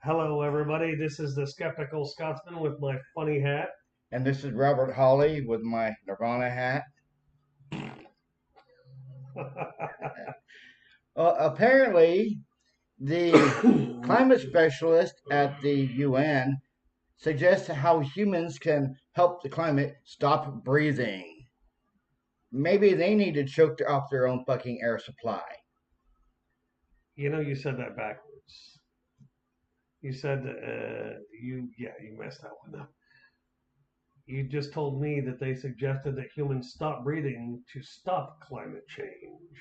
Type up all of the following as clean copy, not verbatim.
Hello, everybody. This is the Skeptical Scotsman with my funny hat. And this is Robert Hawley with my Nirvana hat. Apparently, the climate specialist at the UN suggests how humans can help the climate stop breathing. Maybe they need to choke off their own fucking air supply. You said that backwards. You said you messed that one up. You just told me that they suggested that humans stop breathing to stop climate change,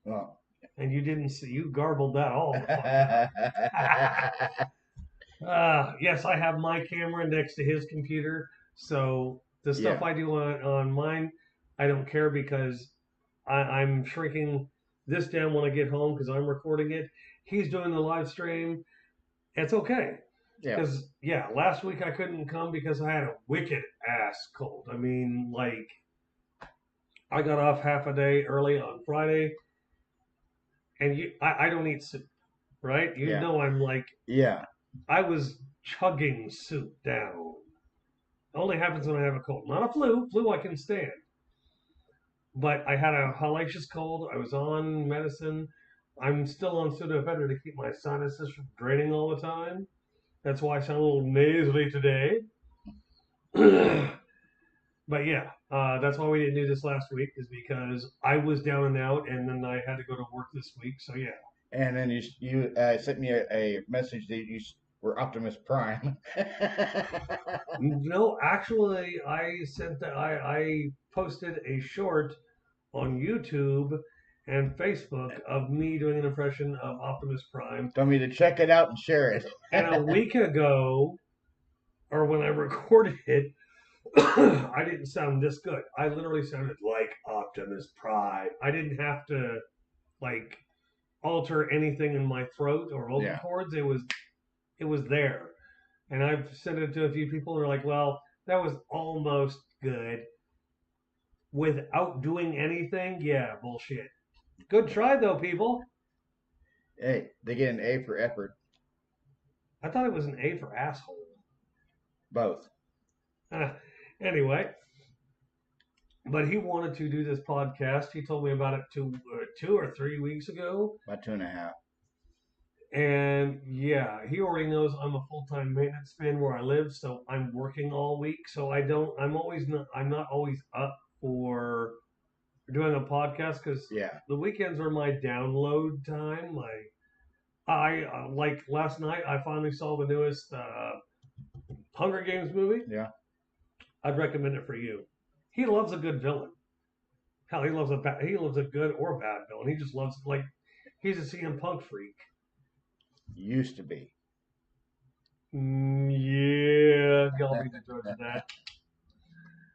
Well, and you didn't see. You garbled that all the fuck up. Yes, I have my camera next to his computer, so the stuff yeah, I do on mine, I don't care because I'm shrinking this down when I get home because I'm recording it. He's doing the live stream. It's okay. yeah. Because, yeah, last week I couldn't come because I had a wicked ass cold. I mean, like, I got off half a day early on Friday, and I don't eat soup, right? You Yeah, know, I'm like, yeah. I was chugging soup down. It only happens when I have a cold. Not a flu. Flu I can stand. But I had a hellacious cold. I was on medicine. I'm still on Sudafed to keep my sinuses from draining all the time. That's why I sound a little nasally today. But yeah, that's why we didn't do this last week, is because I was down and out, and then I had to go to work this week. So yeah. And then you sent me a message that you were Optimus Prime. No, actually, I posted a short on YouTube and Facebook of me doing an impression of Optimus Prime. Told me to check it out and share it. And a week ago, or when I recorded it, I didn't sound this good. I literally sounded like Optimus Prime. I didn't have to like alter anything in my throat or vocal Yeah. cords. It was there. And I've sent it to a few people who are like, well, that was almost good. Without doing anything, yeah, bullshit. Good try though, people. Hey, they get an A for effort. I thought it was an A for asshole. Both. Uh, anyway, but he wanted to do this podcast. He told me about it 2 or 3 weeks ago. About 2.5. And yeah, he already knows I'm a full-time maintenance man where I live, so I'm working all week. So I'm not always up for doing a podcast because Yeah. the weekends are my download time. Like last night, I finally saw the newest Hunger Games movie. Yeah. I'd recommend it for you. He loves a good villain. Hell, he loves a good or bad villain. He just loves like he's a CM Punk freak. Used to be. Yeah, y'all be the judge of that.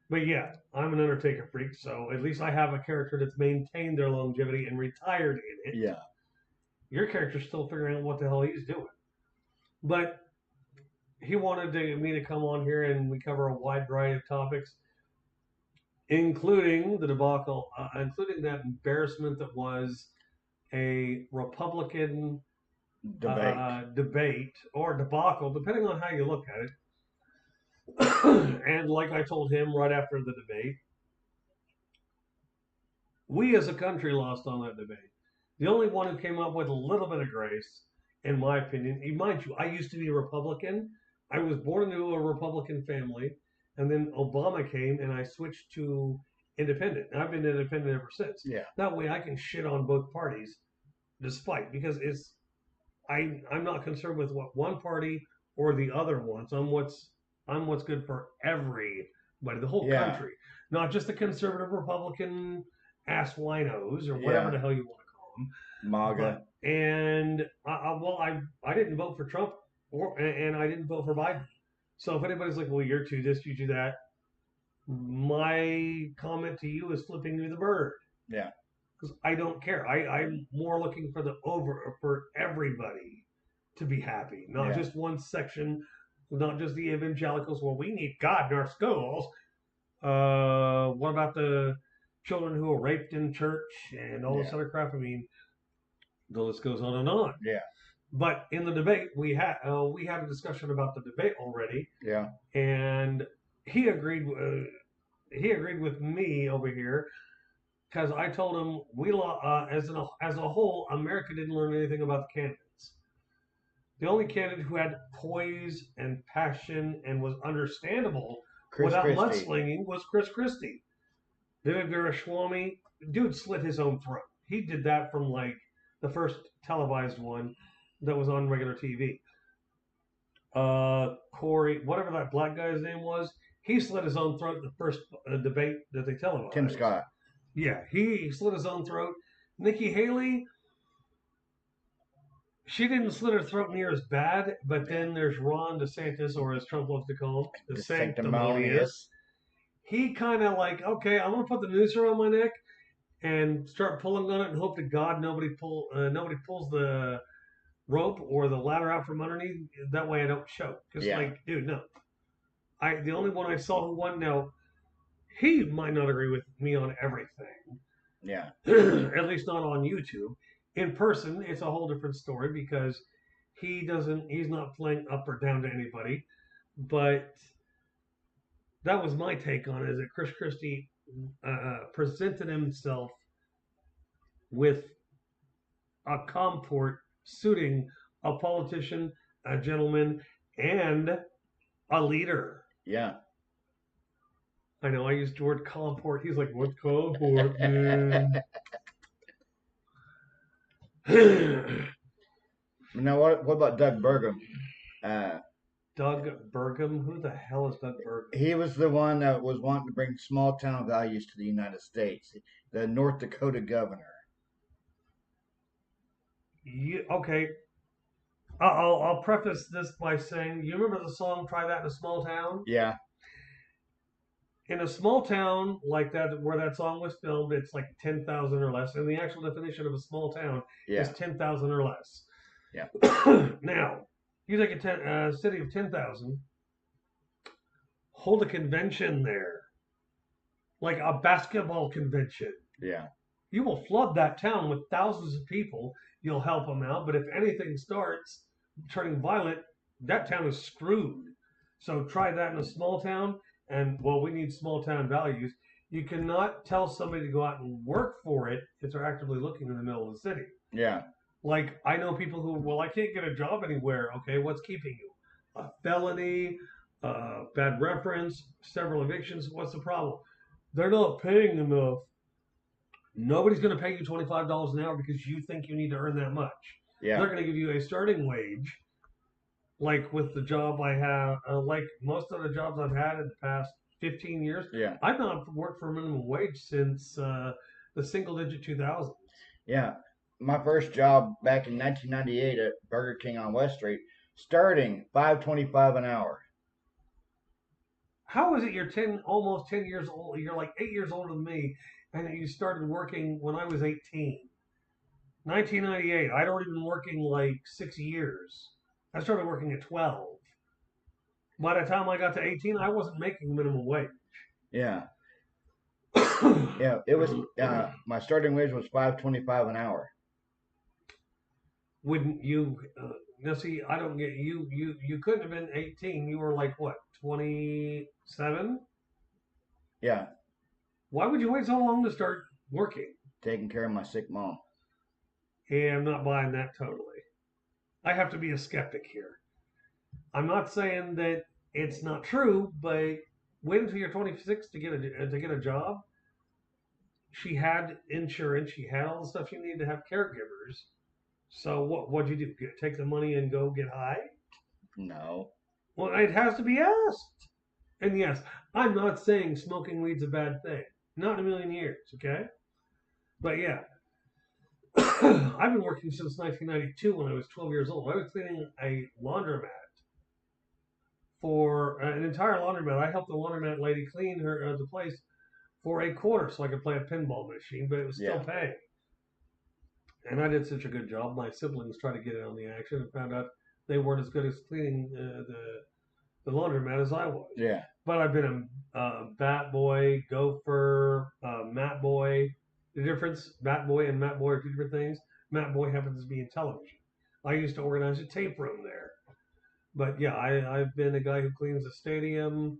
But yeah, I'm an Undertaker freak, so at least I have a character that's maintained their longevity and retired in it. Yeah. Your character's still figuring out what the hell he's doing. But he wanted me to come on here and we cover a wide variety of topics, including the debacle, including that embarrassment that was a Republican Debate. debate or debacle, depending on how you look at it. And like I told him right after the debate, we as a country lost on that debate. The only one who came up with a little bit of grace, in my opinion, mind you, I used to be a Republican. I was born into a Republican family, and then Obama came, and I switched to independent. And I've been independent ever since. Yeah. That way, I can shit on both parties, despite because I'm not concerned with what one party or the other wants. I'm what's good for everybody, the whole Yeah. country, not just the conservative Republican ass winos or whatever Yeah. the hell you want to call them. MAGA. I didn't vote for Trump and I didn't vote for Biden. So if anybody's like, well, you're too this, you do that, my comment to you is flipping me the bird. Yeah. Because I don't care. I'm more looking for everybody to be happy, not Yeah. just one section, not just the evangelicals. Well, we need God in our schools. What about the children who were raped in church and all this Yeah. other crap? I mean, the list goes on and on. Yeah. But in the debate, we had a discussion about the debate already, Yeah. and he agreed. He agreed with me over here because I told him as a whole, America didn't learn anything about the candidates. The only candidate who had poise and passion and was understandable Chris without Christie. mudslinging was Chris Christie. Vivek Ramaswamy, dude slid his own throat. He did that from like the first televised one that was on regular TV. Corey, whatever that black guy's name was, he slit his own throat in the first debate that they televised. Tim Scott. Yeah, he slit his own throat. Nikki Haley, she didn't slit her throat near as bad, but then there's Ron DeSantis, or as Trump loves to call him, the sanctimonious. He kind of like, okay, I'm gonna put the noose around my neck and start pulling on it and hope to God nobody pulls the rope or the ladder out from underneath. That way I don't choke. Because like, dude, no. The only one I saw who won now, he might not agree with me on everything. Yeah. At least not on YouTube. In person, it's a whole different story because he's not playing up or down to anybody. But that was my take on it, is that Chris Christie presented himself with a comport suiting a politician, a gentleman, and a leader. Yeah. I know I used the word comport. He's like, what's comport, man? Now, what about Doug Burgum? Doug Burgum? Who the hell is Doug Burgum? He was the one that was wanting to bring small town values to the United States. The North Dakota governor. Okay. I'll preface this by saying, you remember the song "Try That in a Small Town"? Yeah. In a small town like that, where that song was filmed, it's like 10,000 or less. And the actual definition of a small town is 10,000 or less. Yeah. Now, you take a city of 10,000, hold a convention there, like a basketball convention. Yeah. You will flood that town with thousands of people. You'll help them out. But if anything starts turning violent, that town is screwed. So try that in a small town. And, well, we need small town values. You cannot tell somebody to go out and work for it if they're actively looking in the middle of the city. Yeah. Like, I know people who, well, I can't get a job anywhere. Okay, what's keeping you? A felony, bad reference, several evictions. What's the problem? They're not paying enough. Nobody's going to pay you $25 an hour because you think you need to earn that much. Yeah. They're going to give you a starting wage. Like with the job I have, like most of the jobs I've had in the past 15 years, I've not worked for minimum wage since the single-digit 2000s. Yeah. My first job back in 1998 at Burger King on West Street, starting $5.25 an hour. How is it you're almost 10 years old? You're like 8 years older than me, and you started working when I was 18. 1998. I'd already been working like 6 years. I started working at 12. By the time I got to 18, I wasn't making minimum wage. Yeah. Yeah, it was. My starting wage was $5.25 an hour. Wouldn't you? Now, see, I don't get you. You couldn't have been 18. You were like what, 27? Yeah. Why would you wait so long to start working? Taking care of my sick mom. Yeah, I'm not buying that totally. I have to be a skeptic here. I'm not saying that it's not true, but wait until you're 26 to get a job. She had insurance. She had all the stuff you need to have caregivers. So what'd you do? Take the money and go get high? No. Well, it has to be asked. And yes, I'm not saying smoking weed's a bad thing. Not in a million years, okay? But yeah. I've been working since 1992 when I was 12 years old. I was cleaning a laundromat for an entire laundromat. I helped the laundromat lady clean the place for a quarter so I could play a pinball machine, but it was still paying. And I did such a good job. My siblings tried to get in on the action and found out they weren't as good as cleaning the laundromat as I was. Yeah. But I've been a bat boy, gopher, mat boy. The difference, bat boy and mat boy are two different things. Mat boy happens to be in television. I used to organize a tape room there. But yeah, I've been a guy who cleans the stadium.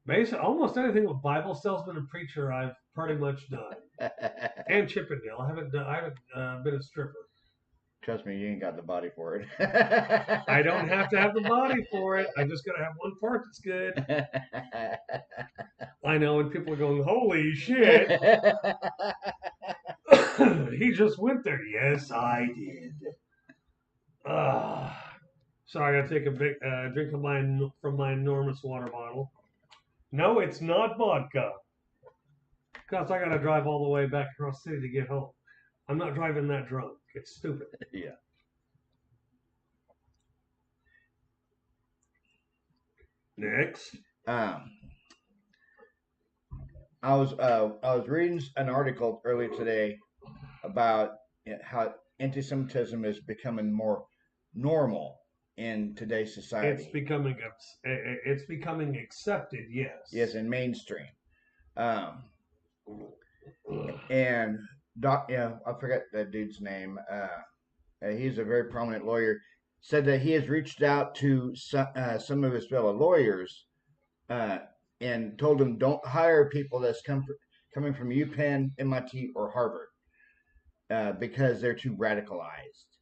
Basically, almost anything with Bible salesman and preacher, I've pretty much done. And Chippendale, I haven't been a stripper. Trust me, you ain't got the body for it. I don't have to have the body for it. I just gotta have one part that's good. I know, and people are going, "Holy shit!" He just went there. Yes, I did. So I gotta take a big drink of from my enormous water bottle. No, it's not vodka. Because I gotta drive all the way back across the city to get home. I'm not driving that drunk. It's stupid. Yeah. Next. I was reading an article earlier today about how anti-Semitism is becoming more normal in today's society. It's becoming accepted. Yes. Yes, in mainstream. And I forget that dude's name. He's a very prominent lawyer. Said that he has reached out to some of his fellow lawyers and told them don't hire people that's coming from UPenn, MIT, or Harvard because they're too radicalized.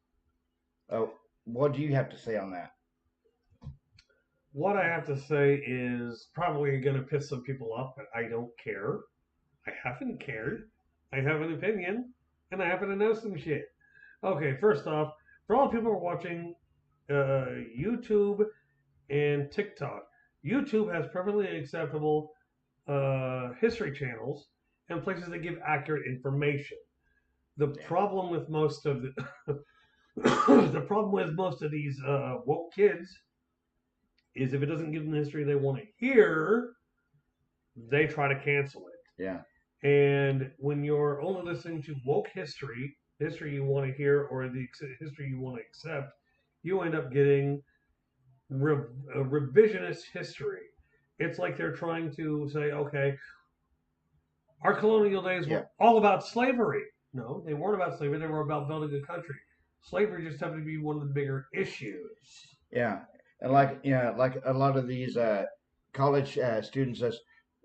What do you have to say on that? What I have to say is probably going to piss some people off, but I don't care. I haven't cared. I have an opinion, and I happen to know some shit. Okay, first off, for all people who are watching YouTube and TikTok, YouTube has perfectly acceptable history channels and places that give accurate information. The problem with most of these woke kids is if it doesn't give them the history they want to hear, they try to cancel it. Yeah. And when you're only listening to woke history you want to hear, or the history you want to accept, you end up getting revisionist history. It's like they're trying to say, okay, our colonial days were all about slavery. No, they weren't about slavery. They were about building a country. Slavery just happened to be one of the bigger issues. Yeah. And like a lot of these college students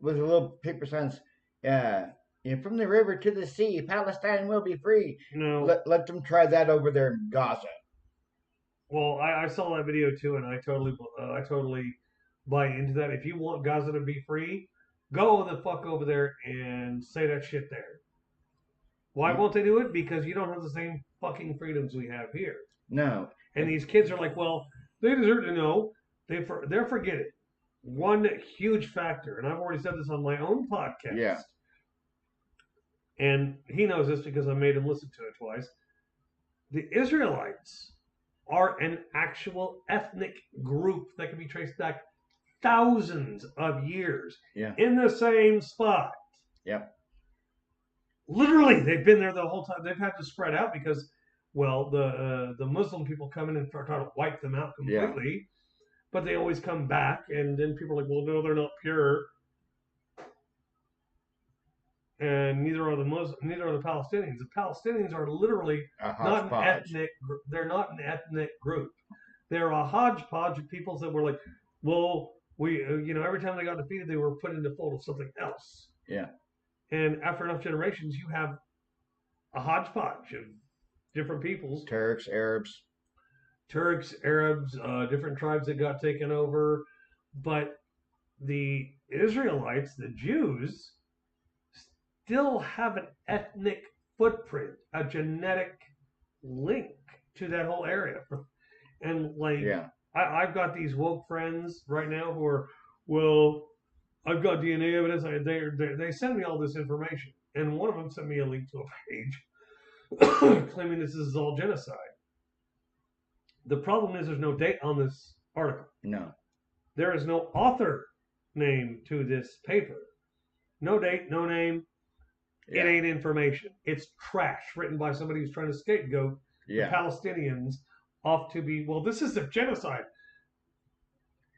with a little paper signs, from the river to the sea, Palestine will be free. No. Let them try that over there in Gaza. Well, I saw that video too, and I totally buy into that. If you want Gaza to be free, go the fuck over there and say that shit there. Why won't they do it? Because you don't have the same fucking freedoms we have here. No. And these kids are like, well, they deserve to know. They're forgetting one huge factor, and I've already said this on my own podcast. Yeah. And he knows this because I made him listen to it twice. The Israelites are an actual ethnic group that can be traced back thousands of years in the same spot. Yep. Literally, they've been there the whole time. They've had to spread out because, well, the Muslim people come in and try to wipe them out completely, but they always come back, and then people are like, well, no, they're not pure. And neither are the Palestinians. The Palestinians are literally not an ethnic. They're not an ethnic group. They're a hodgepodge of peoples that were like, well, we, every time they got defeated, they were put into the fold of something else. Yeah. And after enough generations, you have a hodgepodge of different peoples. Turks, Arabs, different tribes that got taken over. But the Israelites, the Jews, still have an ethnic footprint, a genetic link to that whole area. And I've got these woke friends right now who are, well, I've got DNA evidence. They send me all this information. And one of them sent me a link to a page claiming this is all genocide. The problem is there's no date on this article. No. There is no author name to this paper. No date, no name. It ain't information. It's trash written by somebody who's trying to scapegoat the Palestinians off to be, well, this is a genocide.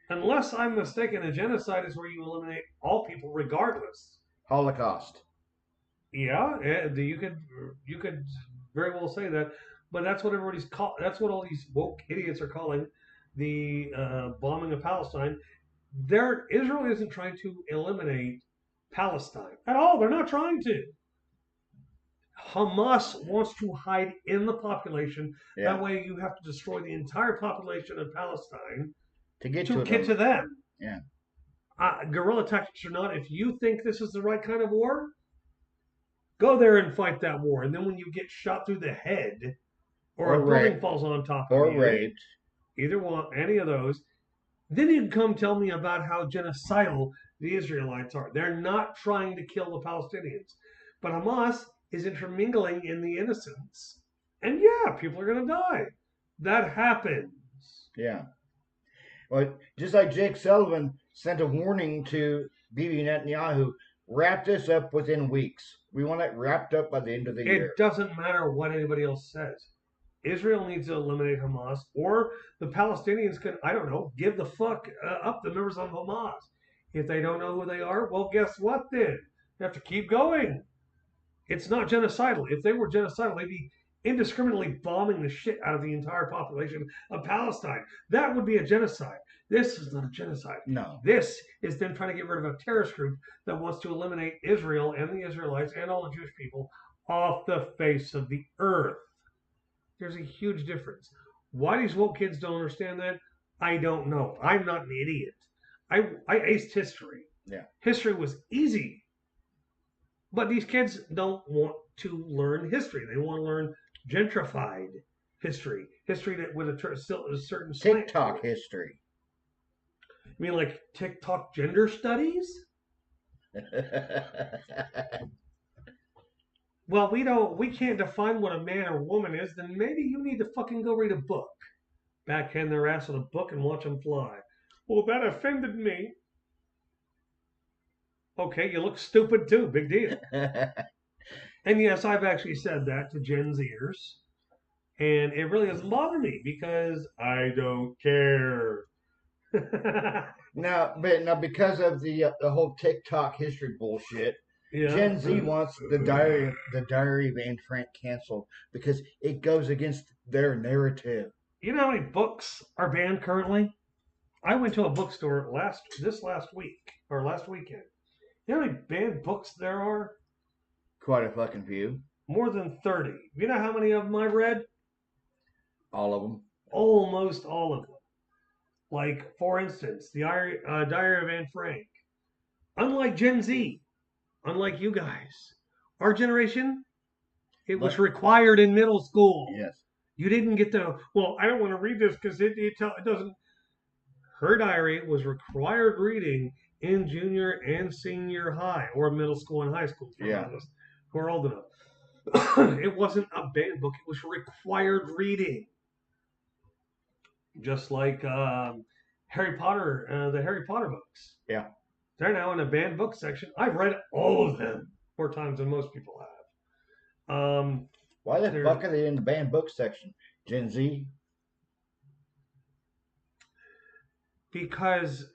Unless I'm mistaken, a genocide is where you eliminate all people regardless. Holocaust. Yeah, you could very well say that. But that's what everybody's call. That's what all these woke idiots are calling the bombing of Palestine. Israel isn't trying to eliminate Palestine at all. They're not trying to. Hamas wants to hide in the population. Yeah. That way, you have to destroy the entire population of Palestine To get to to get to them. Yeah. Guerrilla tactics or not, if you think this is the right kind of war, go there and fight that war. And then when you get shot through the head, or a building falls on top of you, raped, either one, any of those, then you can come tell me about how genocidal the Israelites are. They're not trying to kill the Palestinians, but Hamas is intermingling in the innocents. And yeah, people are going to die. That happens. Yeah. Well, just like Jake Sullivan sent a warning to Bibi Netanyahu, wrap this up within weeks. We want it wrapped up by the end of the year. It doesn't matter what anybody else says. Israel needs to eliminate Hamas, or the Palestinians can, I don't know, give the fuck up the members of Hamas. If they don't know who they are, well, guess what then? They have to keep going. It's not genocidal. If they were genocidal, they'd be indiscriminately bombing the shit out of the entire population of Palestine. That would be a genocide. This is not a genocide. No. This is them trying to get rid of a terrorist group that wants to eliminate Israel and the Israelites and all the Jewish people off the face of the earth. There's a huge difference. Why these woke kids don't understand that, I don't know. I'm not an idiot. I aced history. Yeah. History was easy. But these kids don't want to learn history. They want to learn gentrified history. History that with a certain TikTok history. You mean like TikTok gender studies? Well, we can't define what a man or woman is, then maybe you need to fucking go read a book. Backhand their ass with a book and watch them fly. Well, that offended me. Okay, you look stupid too. Big deal. And yes, I've actually said that to Gen Zers. And it really doesn't bother me because I don't care. Now, because of the whole TikTok history bullshit, Yeah. Gen Z wants the Diary of Anne Frank canceled because it goes against their narrative. You know how many books are banned currently? I went to a bookstore last weekend. You know how many banned books there are? Quite a fucking few. More than 30. You know how many of them I've read? All of them. Almost all of them. Like, for instance, the Diary of Anne Frank. Unlike Gen Z, unlike you guys, our generation, it was required in middle school. Yes. You didn't get to, well, I don't want to read this because it doesn't. Her diary was required reading in junior and senior high, or middle school and high school. For those of us who are old enough. It wasn't a banned book, it was required reading. Just like Harry Potter, the Harry Potter books. Yeah. They're now in a banned book section. I've read all of them more times than most people have. Why the fuck are they in the banned book section? Gen Z? Because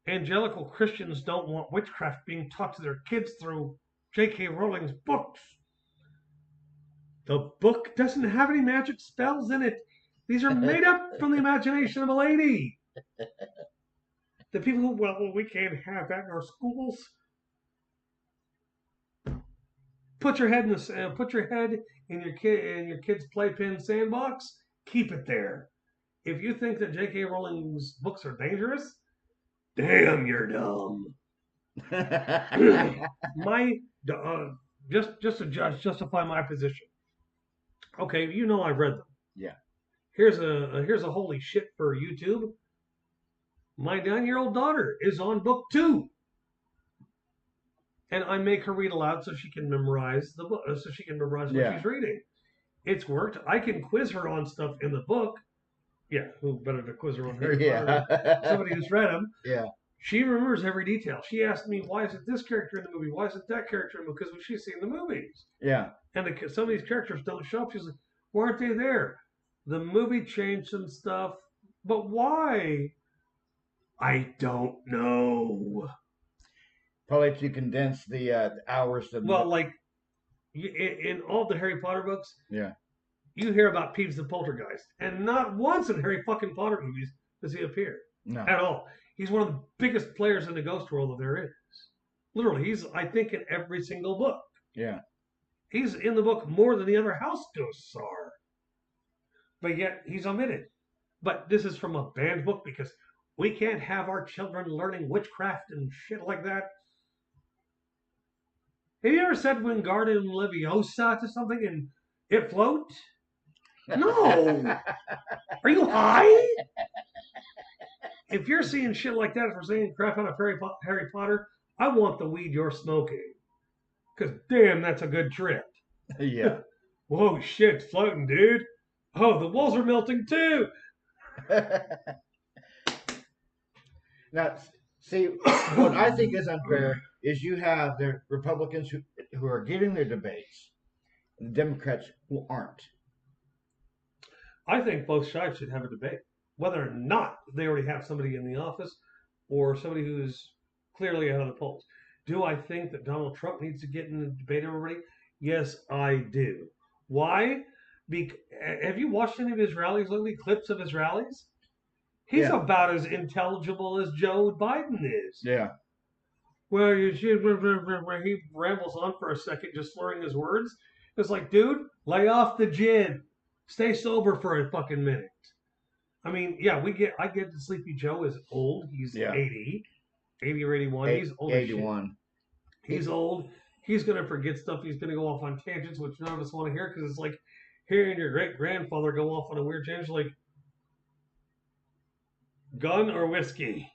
evangelical Christians don't want witchcraft being taught to their kids through J.K. Rowling's books. The book doesn't have any magic spells in it. These are made up from the imagination of a lady. The people who, well, we can't have that in our schools. Put your head in your kid's playpen sandbox. Keep it there. If you think that J.K. Rowling's books are dangerous, damn, you're dumb. Just to justify my position. Okay, you know I've read them. Yeah. Here's a holy shit for YouTube. My 9-year-old daughter is on book 2. And I make her read aloud so she can memorize the book, so she can memorize what she's reading. It's worked. I can quiz her on stuff in the book. Yeah, who better to quiz her on Harry Potter than somebody who's read them? Yeah. She remembers every detail. She asked me, why isn't this character in the movie? Why isn't that character in the movie? Because she's seen the movies. Yeah. And some of these characters don't show up. She's like, why aren't they there? The movie changed some stuff. But why? I don't know. Probably to condense the hours. Well, like in all the Harry Potter books, you hear about Peeves the Poltergeist, and not once in Harry fucking Potter movies does he appear No. at all. He's one of the biggest players in the ghost world that there is. Literally, he's I think in every single book. Yeah. He's in the book more than the other house ghosts are, but yet he's omitted. But this is from a banned book because we can't have our children learning witchcraft and shit like that. Have you ever said Wingardium Leviosa to something and it float? No. Are you high? If you're seeing shit like that, if we're saying crap out of Harry Potter, I want the weed you're smoking. Because damn, that's a good trip. Yeah. Whoa, shit, it's floating, dude. Oh, the walls are melting too. Now, see, what I think is unfair is you have the Republicans who are giving their debates, and the Democrats who aren't. I think both sides should have a debate, whether or not they already have somebody in the office or somebody who's clearly ahead of the polls. Do I think that Donald Trump needs to get in the debate everybody? Yes, I do. Why? Have you watched any of his rallies lately? Clips of his rallies? He's Yeah. about as intelligible as Joe Biden is. Yeah. Well, he rambles on for a second, just slurring his words. It's like, dude, lay off the gin. Stay sober for a fucking minute. I mean, yeah, I get that Sleepy Joe is old. He's 80 or 81. He's old as shit. 81. He's old. He's going to forget stuff. He's going to go off on tangents, which none of us want to hear because it's like hearing your great-grandfather go off on a weird tangent like, gun or whiskey?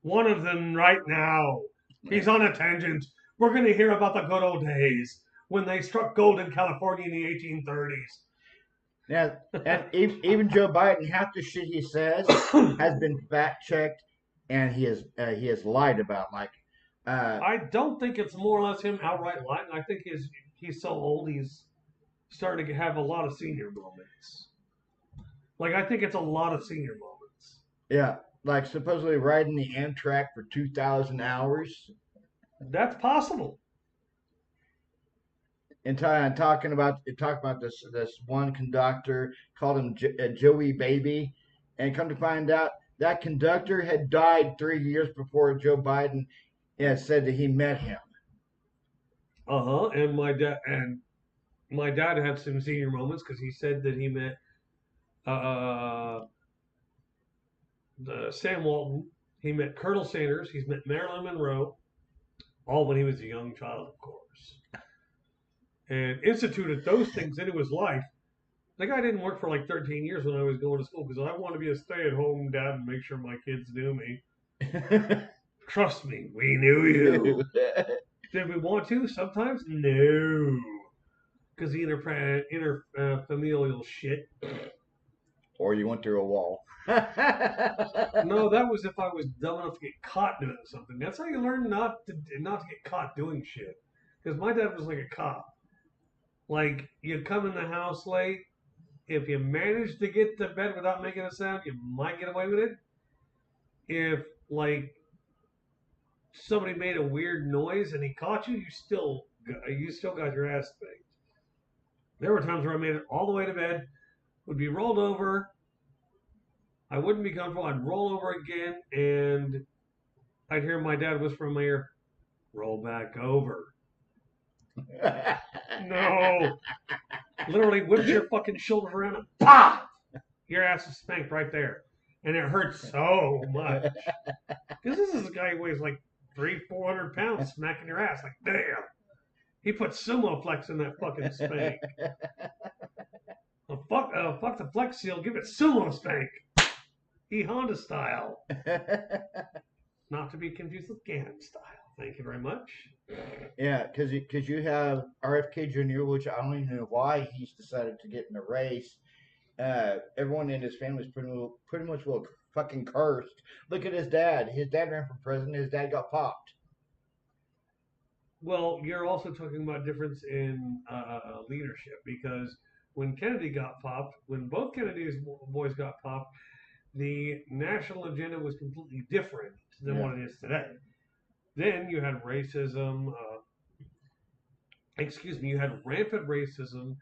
One of them right now. He's on a tangent. We're going to hear about the good old days when they struck gold in California in the 1830s. Yeah, and even Joe Biden, half the shit he says has been fact-checked, and he has lied about. Like, I don't think it's more or less him outright lying. I think he's so old, he's starting to have a lot of senior moments. Like, I think it's a lot of senior moments. Yeah, like supposedly riding the Amtrak for 2,000 hours. That's possible. And talking about this one conductor, called him Joey Baby, and come to find out that conductor had died 3 years before Joe Biden said that he met him. And my dad had some senior moments because he said that he met Sam Walton. He met Colonel Sanders. He's met Marilyn Monroe, all when he was a young child, of course. And instituted those things into his life. The guy didn't work for like 13 years when I was going to school because I wanted to be a stay-at-home dad and make sure my kids knew me. Trust me, we knew you. Did we want to? Sometimes? No. Because interfamilial shit. Or you went through a wall. No, that was if I was dumb enough to get caught doing something. That's how you learn not to get caught doing shit. Because my dad was like a cop. Like, you come in the house late. If you manage to get to bed without making a sound, you might get away with it. If, like, somebody made a weird noise and he caught you, you still got your ass spanked. There were times where I made it all the way to bed, would be rolled over. I wouldn't be comfortable. I'd roll over again, and I'd hear my dad whisper in my ear, "Roll back over." No. Literally whips your fucking shoulders around and pop! Your ass is spanked right there. And it hurts so much. Because this is a guy who weighs like 300-400 pounds smacking your ass. Like, damn. He put sumo flex in that fucking spank. Well, fuck the Flex Seal. Give it sumo spank. E Honda style. Not to be confused with Gannon style. Thank you very much. Yeah, because you have RFK Jr., which I don't even know why he's decided to get in the race. Everyone in his family is pretty much fucking cursed. Look at his dad. His dad ran for president. His dad got popped. Well, you're also talking about difference in leadership because when Kennedy got popped, when both Kennedy's boys got popped, the national agenda was completely different than what it is today. Then you had racism. You had rampant racism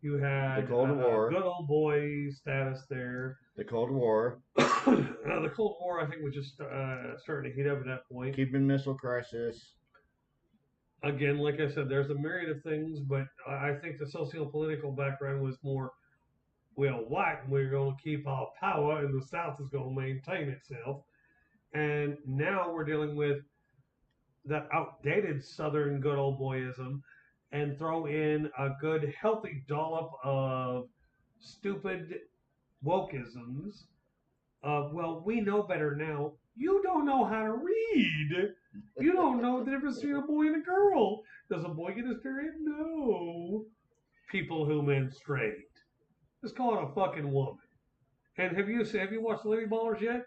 You had The Cold War. good old boy status there. The Cold War. The Cold War, I think, was just starting to heat up at that point. Cuban Missile Crisis. Again, like I said, there's a myriad of things, but I think the socio-political background was more, well, white, and we're going to keep our power, and the South is going to maintain itself. And now we're dealing with that outdated Southern good old boyism and throw in a good, healthy dollop of stupid wokeisms. Well, we know better now. You don't know how to read. You don't know the difference between a boy and a girl. Does a boy get his period? No. People who menstruate. Just call it a fucking woman. And have you watched Lady Ballers yet?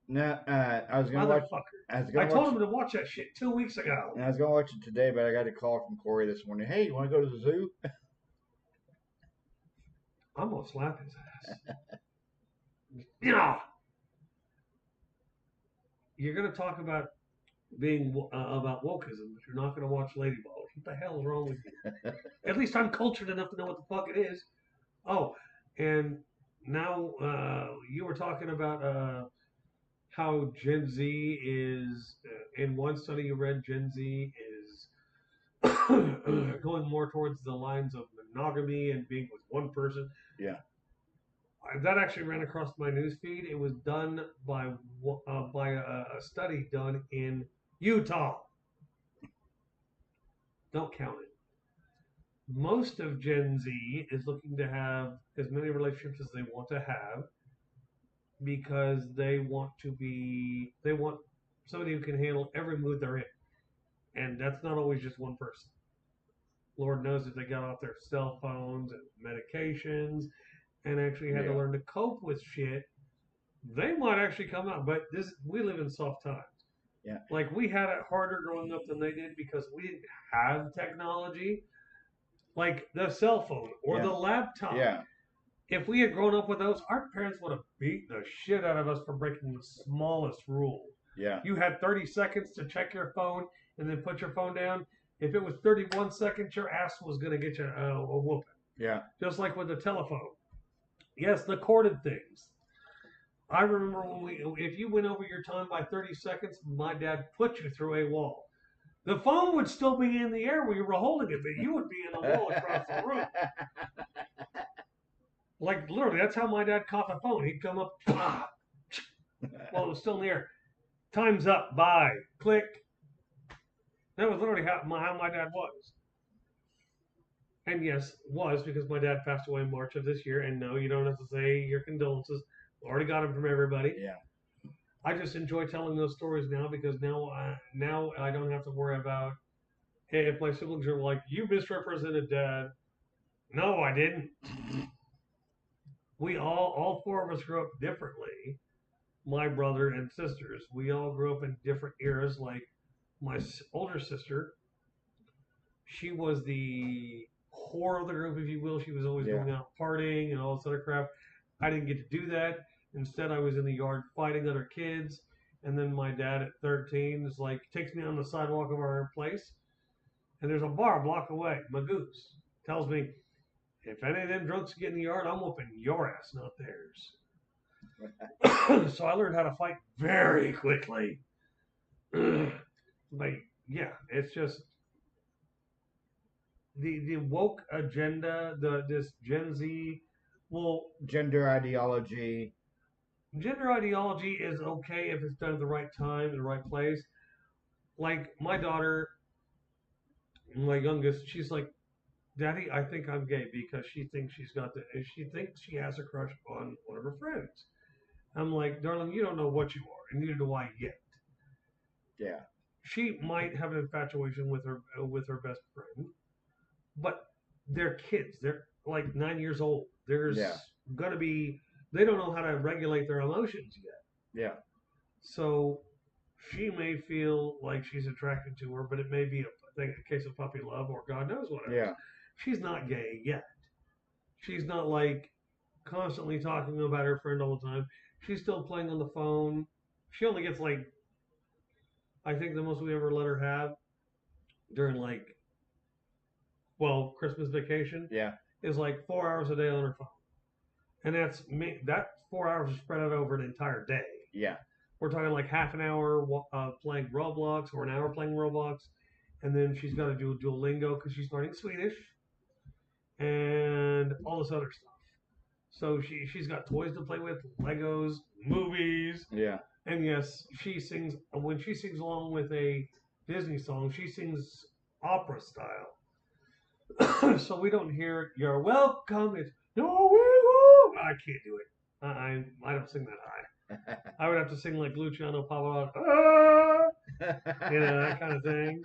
No, I was gonna watch. I told him to watch that shit 2 weeks ago. And I was gonna watch it today, but I got a call from Corey this morning. Hey, you want to go to the zoo? I'm gonna slap his ass. Yeah. You're gonna talk about being about wokeism, but you're not gonna watch Lady Ballers. What the hell is wrong with you? At least I'm cultured enough to know what the fuck it is. Oh, and now you were talking about how Gen Z is, in one study you read, Gen Z is going more towards the lines of monogamy and being with one person. Yeah. That actually ran across my news feed. It was done by a study done in Utah. Don't count it. Most of Gen Z is looking to have as many relationships as they want to have because they want somebody who can handle every mood they're in. And that's not always just one person. Lord knows if they got off their cell phones and medications and actually had to learn to cope with shit, they might actually come out. But we live in soft times. Yeah. Like we had it harder growing up than they did because we didn't have technology. Like the cell phone or the laptop. Yeah. If we had grown up with those, our parents would have beat the shit out of us for breaking the smallest rule. Yeah. You had 30 seconds to check your phone and then put your phone down. If it was 31 seconds, your ass was going to get you a whooping. Yeah. Just like with the telephone. Yes, the corded things. I remember if you went over your time by 30 seconds, my dad put you through a wall. The phone would still be in the air when you were holding it, but you would be in a wall across the room. Like, literally, that's how my dad caught the phone. He'd come up, while it was still in the air. Time's up, bye, click. That was literally how my dad was. And yes, was because my dad passed away in March of this year. And no, you don't have to say your condolences. Already got them from everybody. Yeah. I just enjoy telling those stories now because now I don't have to worry about, hey, if my siblings are like, you misrepresented dad. No, I didn't. We all four of us grew up differently. My brother and sisters, we all grew up in different eras. Like my older sister, she was the whore of the group, if you will. She was always going out partying and all this other crap. I didn't get to do that. Instead, I was in the yard fighting other kids. And then my dad at 13 is like, takes me on the sidewalk of our place. And there's a bar a block away. Magoo's tells me, if any of them drunks get in the yard, I'm whooping your ass, not theirs. So I learned how to fight very quickly. But yeah, it's just the woke agenda, this Gen Z. Well, gender ideology is okay if it's done at the right time, in the right place. Like my daughter, my youngest, she's like, Daddy, I think I'm gay because she thinks she thinks she has a crush on one of her friends. I'm like, darling, you don't know what you are, and neither do I yet. Yeah. She might have an infatuation with her best friend, but they're kids. They're like 9 years old. There's gonna be, they don't know how to regulate their emotions yet. Yeah. So she may feel like she's attracted to her, but it may be a case of puppy love or God knows what else. Yeah. She's not gay yet. She's not like constantly talking about her friend all the time. She's still playing on the phone. She only gets like, I think the most we ever let her have during like well, Christmas Vacation, Yeah. is like 4 hours a day on her phone. And that's me. That 4 hours is spread out over an entire day. Yeah. We're talking like half an hour playing Roblox or an hour playing Roblox. And then she's got to do Duolingo because she's learning Swedish and all this other stuff. So she's got toys to play with, Legos, movies. Yeah. And yes, she sings, when she sings along with a Disney song, she sings opera style. So we don't hear "You're welcome." It's "No, we won't." I can't do it. I don't sing that high. I would have to sing like Luciano Pavarotti, that kind of thing.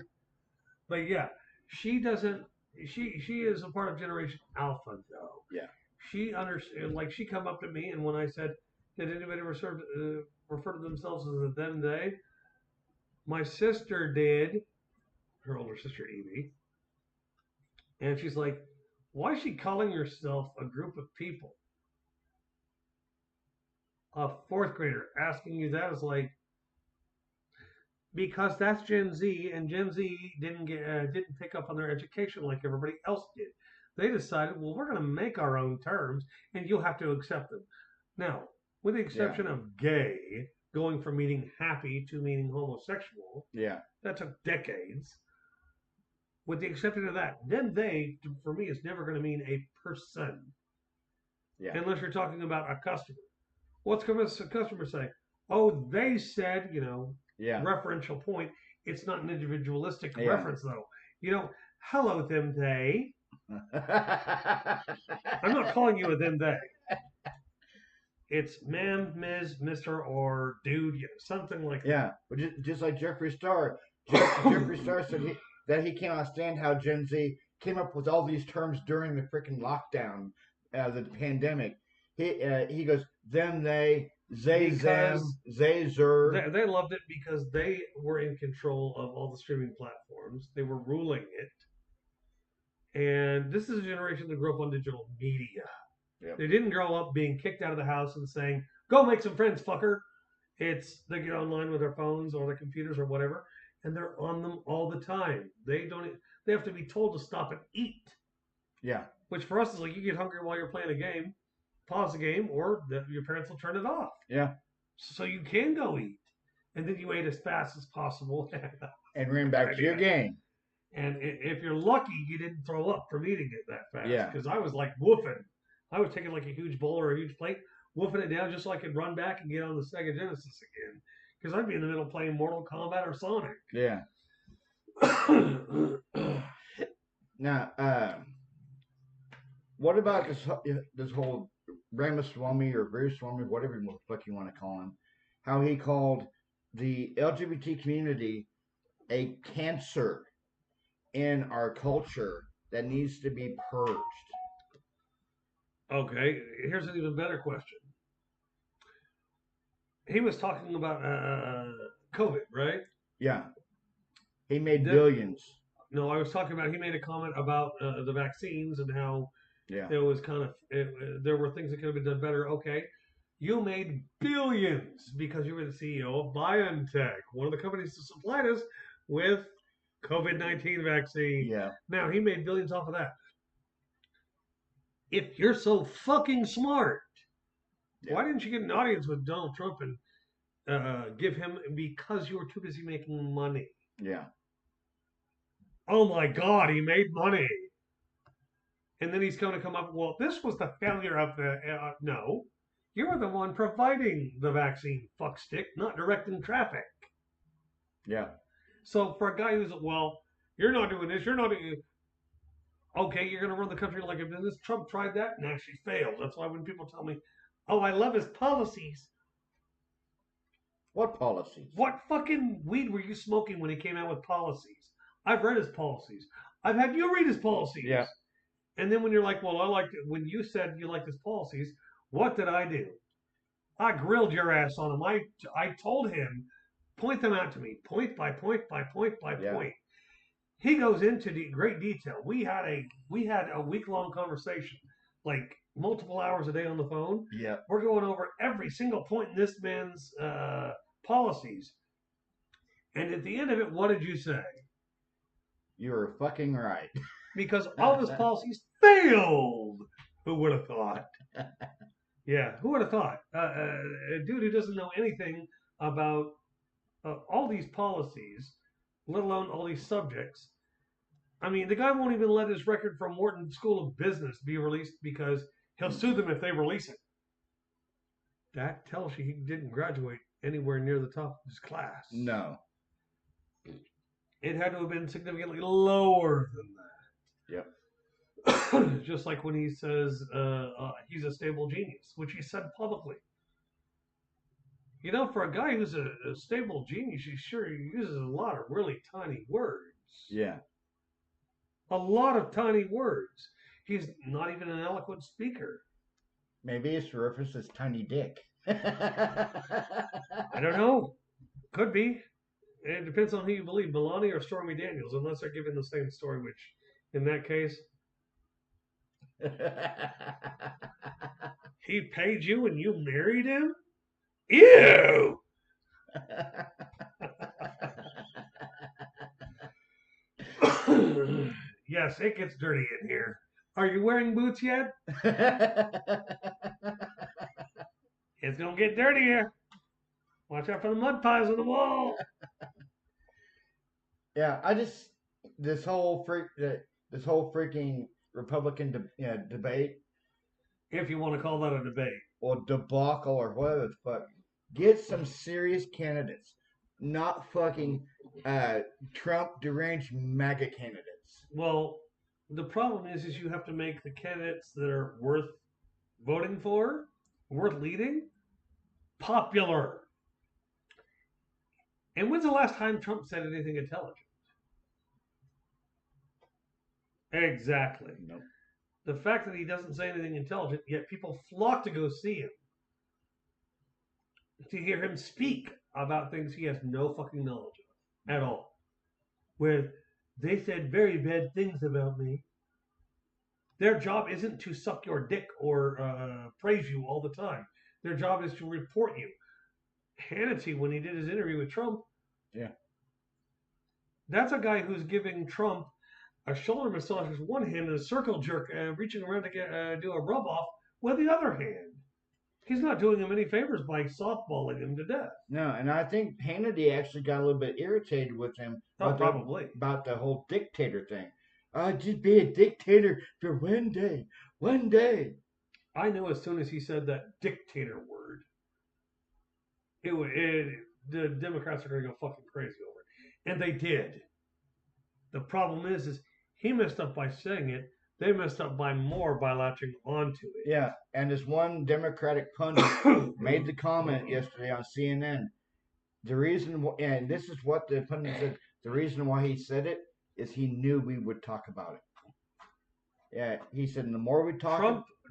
But yeah, she doesn't. She is a part of Generation Alpha though. Yeah. She understood. Like she come up to me, and when I said, "Did anybody refer to themselves as a them they?" My sister did. Her older sister Evie. And she's like, why is she calling herself a group of people? A fourth grader asking you that is like, because that's Gen Z, and Gen Z didn't pick up on their education like everybody else did. They decided, well, we're going to make our own terms, and you'll have to accept them. Now, with the exception of gay, going from meaning happy to meaning homosexual, that took decades. With the exception of that, then they, for me, is never going to mean a person. Yeah. Unless you're talking about a customer. What's a customer say? Oh, they said, referential point. It's not an individualistic reference, though. Hello, them, they. I'm not calling you a them, they. It's ma'am, Ms., Mr., or dude, something like that. Yeah, but just like Jeffree Star. Jeffree Star said that he cannot stand how Gen Z came up with all these terms during the freaking lockdown, the pandemic. He goes, them, they, them, zer. They loved it because they were in control of all the streaming platforms. They were ruling it. And this is a generation that grew up on digital media. Yep. They didn't grow up being kicked out of the house and saying, go make some friends, fucker. It's they get online with their phones or their computers or whatever, and they're on them all the time. They have to be told to stop and eat. Yeah. Which for us is like you get hungry while you're playing a game, pause the game, or your parents will turn it off. Yeah. So you can go eat. And then you ate as fast as possible. And ran back to your game. And if you're lucky, you didn't throw up from eating it that fast. Yeah. Because I was like woofing. I was taking like a huge bowl or a huge plate, woofing it down just so I could run back and get on the Sega Genesis again. Because I'd be in the middle playing Mortal Kombat or Sonic. Yeah. Now, what about this whole Ramaswamy or Veeraswamy, whatever the fuck you want to call him, how he called the LGBT community a cancer in our culture that needs to be purged? Okay, here's an even better question. He was talking about COVID, right? Yeah. He made billions. No, I was talking about, he made a comment about the vaccines and how it was there were things that could have been done better. Okay, you made billions because you were the CEO of BioNTech, one of the companies that supplied us with COVID-19 vaccine. Yeah. Now, he made billions off of that. If you're so fucking smart, why didn't you get an audience with Donald Trump and give him, because you were too busy making money? Yeah. Oh my God, he made money. And then he's going to come up, well, this was the failure of the, no. You were the one providing the vaccine, fuckstick, not directing traffic. Yeah. So for a guy who's, well, you're not doing this, you're not doing, okay, you're going to run the country like this. Trump tried that and actually failed. That's why when people tell me, oh, I love his policies. What policies? What fucking weed were you smoking when he came out with policies? I've read his policies. I've had you read his policies. Yeah. And then when you're like, well, I liked it. When you said you liked his policies, what did I do? I grilled your ass on them. I told him, point them out to me, point by point by point by point. He goes into great detail. We had a week-long conversation, like multiple hours a day on the phone. Yeah. We're going over every single point in this man's policies. And at the end of it, what did you say? You're fucking right. because all of his policies failed. Who would have thought? Yeah, who would have thought? A dude who doesn't know anything about all these policies, let alone all these subjects. I mean, the guy won't even let his record from Wharton School of Business be released because he'll sue them if they release it. That tells you he didn't graduate anywhere near the top of his class. No. It had to have been significantly lower than Yep. that. Just like when he says he's a stable genius, which he said publicly. You know, for a guy who's a stable genius, he uses a lot of really tiny words. Yeah. A lot of tiny words. He's not even an eloquent speaker. Maybe it's to reference his tiny dick. I don't know. Could be. It depends on who you believe, Melania or Stormy Daniels, unless they're giving the same story, which, in that case, he paid you and you married him? Ew! Yes, it gets dirty in here. Are you wearing boots yet? It's gonna get dirtier. Watch out for the mud pies on the wall. Yeah, this whole freaking Republican debate, if you want to call that a debate, or debacle, or whatever the fuck, get some serious candidates, not fucking Trump deranged MAGA candidates. Well, the problem is you have to make the candidates that are worth voting for, worth leading, popular. And when's the last time Trump said anything intelligent? Exactly. Nope. The fact that he doesn't say anything intelligent, yet people flock to go see him, to hear him speak about things he has no fucking knowledge of at all. Where they said very bad things about me. Their job isn't to suck your dick or praise you all the time. Their job is to report you. Hannity, when he did his interview with Trump, yeah, that's a guy who's giving Trump a shoulder massage with one hand and a circle jerk, reaching around to do a rub off with the other hand. He's not doing him any favors by softballing him to death. No, and I think Hannity actually got a little bit irritated with him probably about the whole dictator thing. Just be a dictator for one day. One day. I knew as soon as he said that dictator word, the Democrats are going to go fucking crazy over it. And they did. The problem is he messed up by saying it. They messed up by latching onto it. Yeah, and this one Democratic pundit made the comment yesterday on CNN. The reason, and this is what the pundit said, the reason why he said it is he knew we would talk about it. Yeah, he said, the more we talk,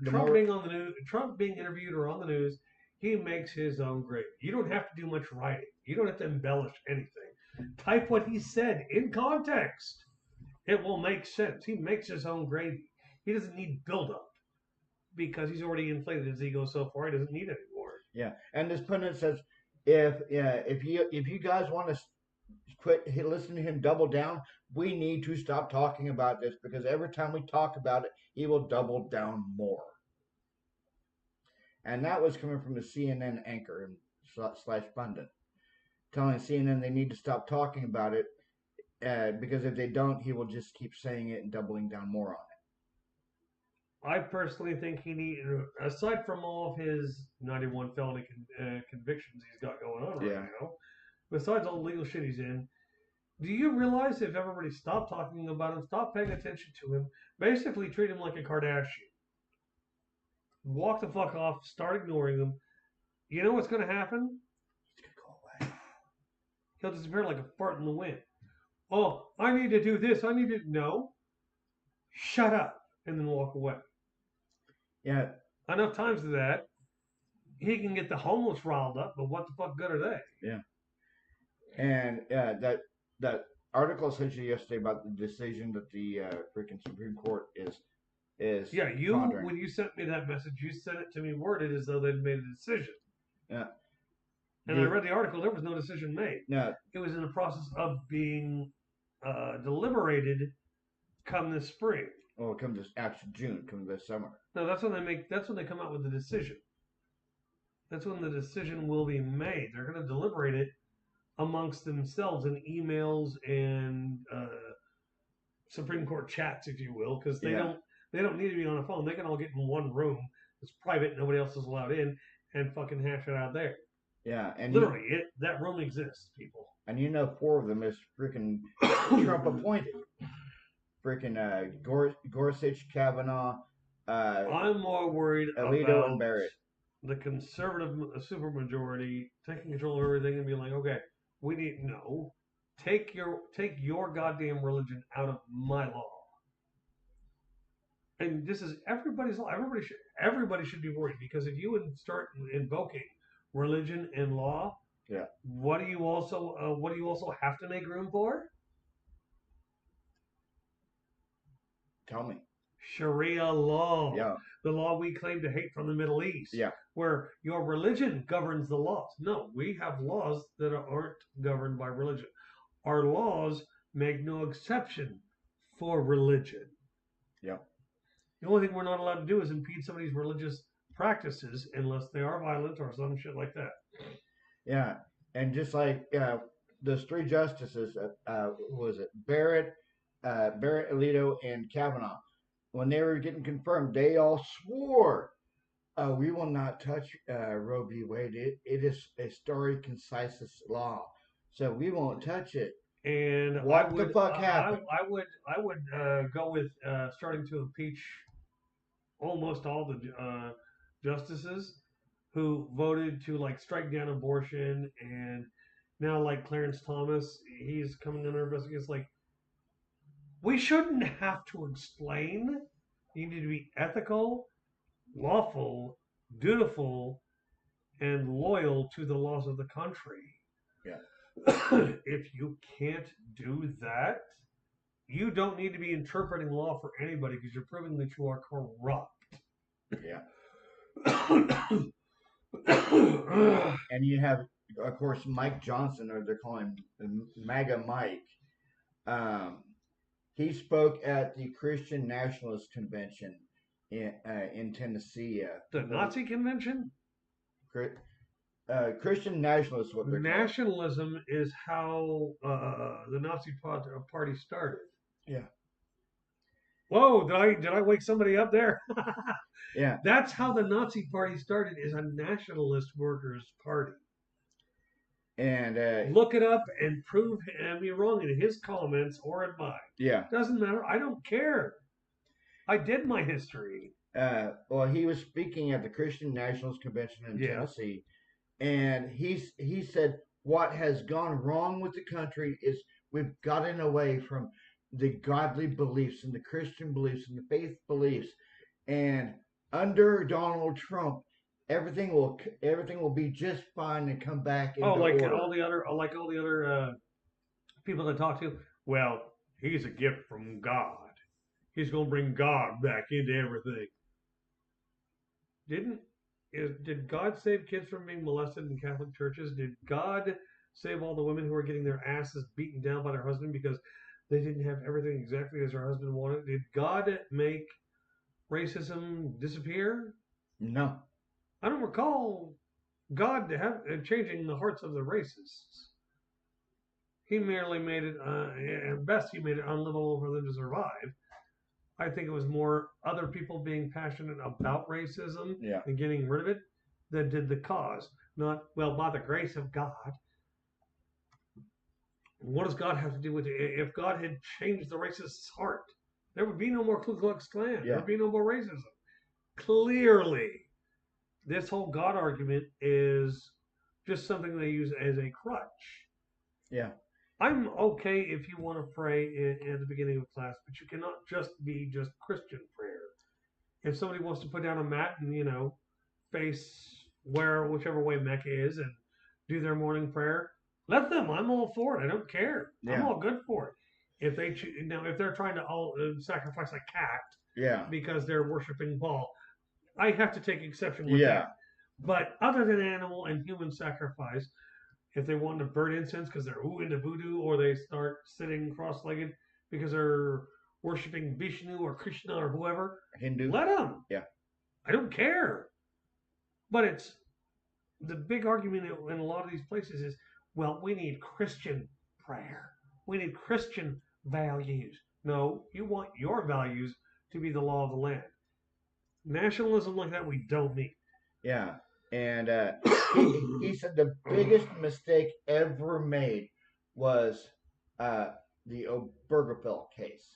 Trump being on the news, Trump being interviewed or on the news, he makes his own gravy. You don't have to do much writing. You don't have to embellish anything. Type what he said in context. It will make sense. He makes his own gravy. He doesn't need build-up because he's already inflated his ego so far. He doesn't need it anymore. Yeah, and this pundit says, if you guys want to quit listening to him double down, we need to stop talking about this because every time we talk about it, he will double down more. And that was coming from the CNN anchor slash pundit, telling CNN they need to stop talking about it because if they don't, he will just keep saying it and doubling down more on it. I personally think he needs, aside from all of his 91 felony convictions he's got going on right now, besides all the legal shit he's in, do you realize if everybody stopped talking about him, stopped paying attention to him, basically treat him like a Kardashian, walk the fuck off, start ignoring him, you know what's going to happen? He's going to go away. He'll disappear like a fart in the wind. Oh, I need to do this. I need to... No. Shut up. And then walk away. Yeah. Enough times to that, he can get the homeless riled up, but what the fuck good are they? Yeah. And that article I sent you yesterday about the decision that the freaking Supreme Court is yeah, pondering. When you sent me that message, you sent it to me worded as though they'd made a decision. Yeah. And I read the article, there was no decision made. No. It was in the process of being deliberated come this spring. Well, come this actually June, come this summer. No, that's when they come out with the decision. That's when the decision will be made. They're going to deliberate it amongst themselves in emails and Supreme Court chats, if you will, because they don't need to be on a phone. They can all get in one room. It's private. Nobody else is allowed in, and fucking hash it out there. Yeah, and literally, that room exists, people. And 4 of them is freaking Trump appointed. Freaking Gorsuch, Kavanaugh. I'm more worried Alito about and Barrett. The conservative supermajority taking control of everything and being like, okay, we need take your goddamn religion out of my law. And this is everybody's law. Everybody should be worried, because if you would start invoking religion and law, what do you also have to make room for? Tell me. Sharia law. Yeah. The law we claim to hate from the Middle East. Yeah. Where your religion governs the laws. No, we have laws that aren't governed by religion. Our laws make no exception for religion. Yeah. The only thing we're not allowed to do is impede somebody's religious practices unless they are violent or some shit like that. Yeah. And just like those 3 justices, who was it? Barrett, Alito, and Kavanaugh. When they were getting confirmed, they all swore, we will not touch Roe v. Wade. It is a stare decisis law, so we won't touch it. And what the fuck happened? I would go with starting to impeach almost all the justices who voted to strike down abortion, and now Clarence Thomas, he's coming under investigation. We shouldn't have to explain. You need to be ethical, lawful, dutiful, and loyal to the laws of the country. Yeah. If you can't do that, you don't need to be interpreting law for anybody, because you're proving that you are corrupt. Yeah. And you have, of course, Mike Johnson, or they're calling him MAGA Mike. He spoke at the Christian Nationalist Convention in Tennessee. The Nazi convention? Christian Nationalists, what they're Nationalism is how the Nazi party started. Yeah. Whoa! Did I wake somebody up there? Yeah. That's how the Nazi party started. Is a nationalist workers' party. And look it up and prove me wrong in his comments or in mine. Yeah. Doesn't matter. I don't care. I did my history. Well, he was speaking at the Christian Nationalist Convention in Tennessee, and he said what has gone wrong with the country is we've gotten away from the godly beliefs and the Christian beliefs and the faith beliefs, and under Donald Trump, everything will be just fine and come back into order. all the other people I talk to. Well, he's a gift from God. He's going to bring God back into everything. Did God save kids from being molested in Catholic churches? Did God save all the women who were getting their asses beaten down by their husband because they didn't have everything exactly as their husband wanted? Did God make racism disappear? No. I don't recall God changing the hearts of the racists. He merely made it, at best, he made it unlivable for them to survive. I think it was more other people being passionate about racism and getting rid of it that did the cause. Not, well, by the grace of God. What does God have to do with it? If God had changed the racist's heart, there would be no more Ku Klux Klan. There would be no more racism. Clearly, this whole God argument is just something they use as a crutch. Yeah. I'm okay if you want to pray at the beginning of class, but you cannot just be Christian prayer. If somebody wants to put down a mat and, face whichever way Mecca is and do their morning prayer, let them. I'm all for it. I don't care. Yeah. I'm all good for it. If they're trying to sacrifice a cat because they're worshiping Baal, I have to take exception with that. But other than animal and human sacrifice, if they want to burn incense because they're into voodoo, or they start sitting cross-legged because they're worshiping Vishnu or Krishna or whoever, Hindu. let them. Yeah. I don't care. But it's the big argument in a lot of these places is, well, we need Christian prayer. We need Christian values. No, you want your values to be the law of the land. Nationalism like that we don't need. Yeah. And he said the biggest mistake ever made was the Obergefell case.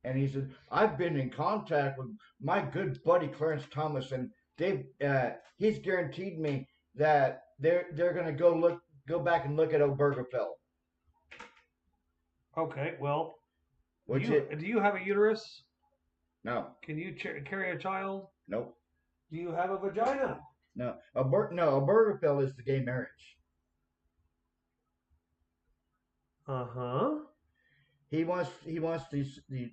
And he said, I've been in contact with my good buddy Clarence Thomas, and he's guaranteed me that they're going to go back and look at Obergefell. Okay, well, Which do you have a uterus? No. Can you carry a child? Nope. Do you have a vagina? No. Obergefell is the gay marriage. Uh-huh. He wants the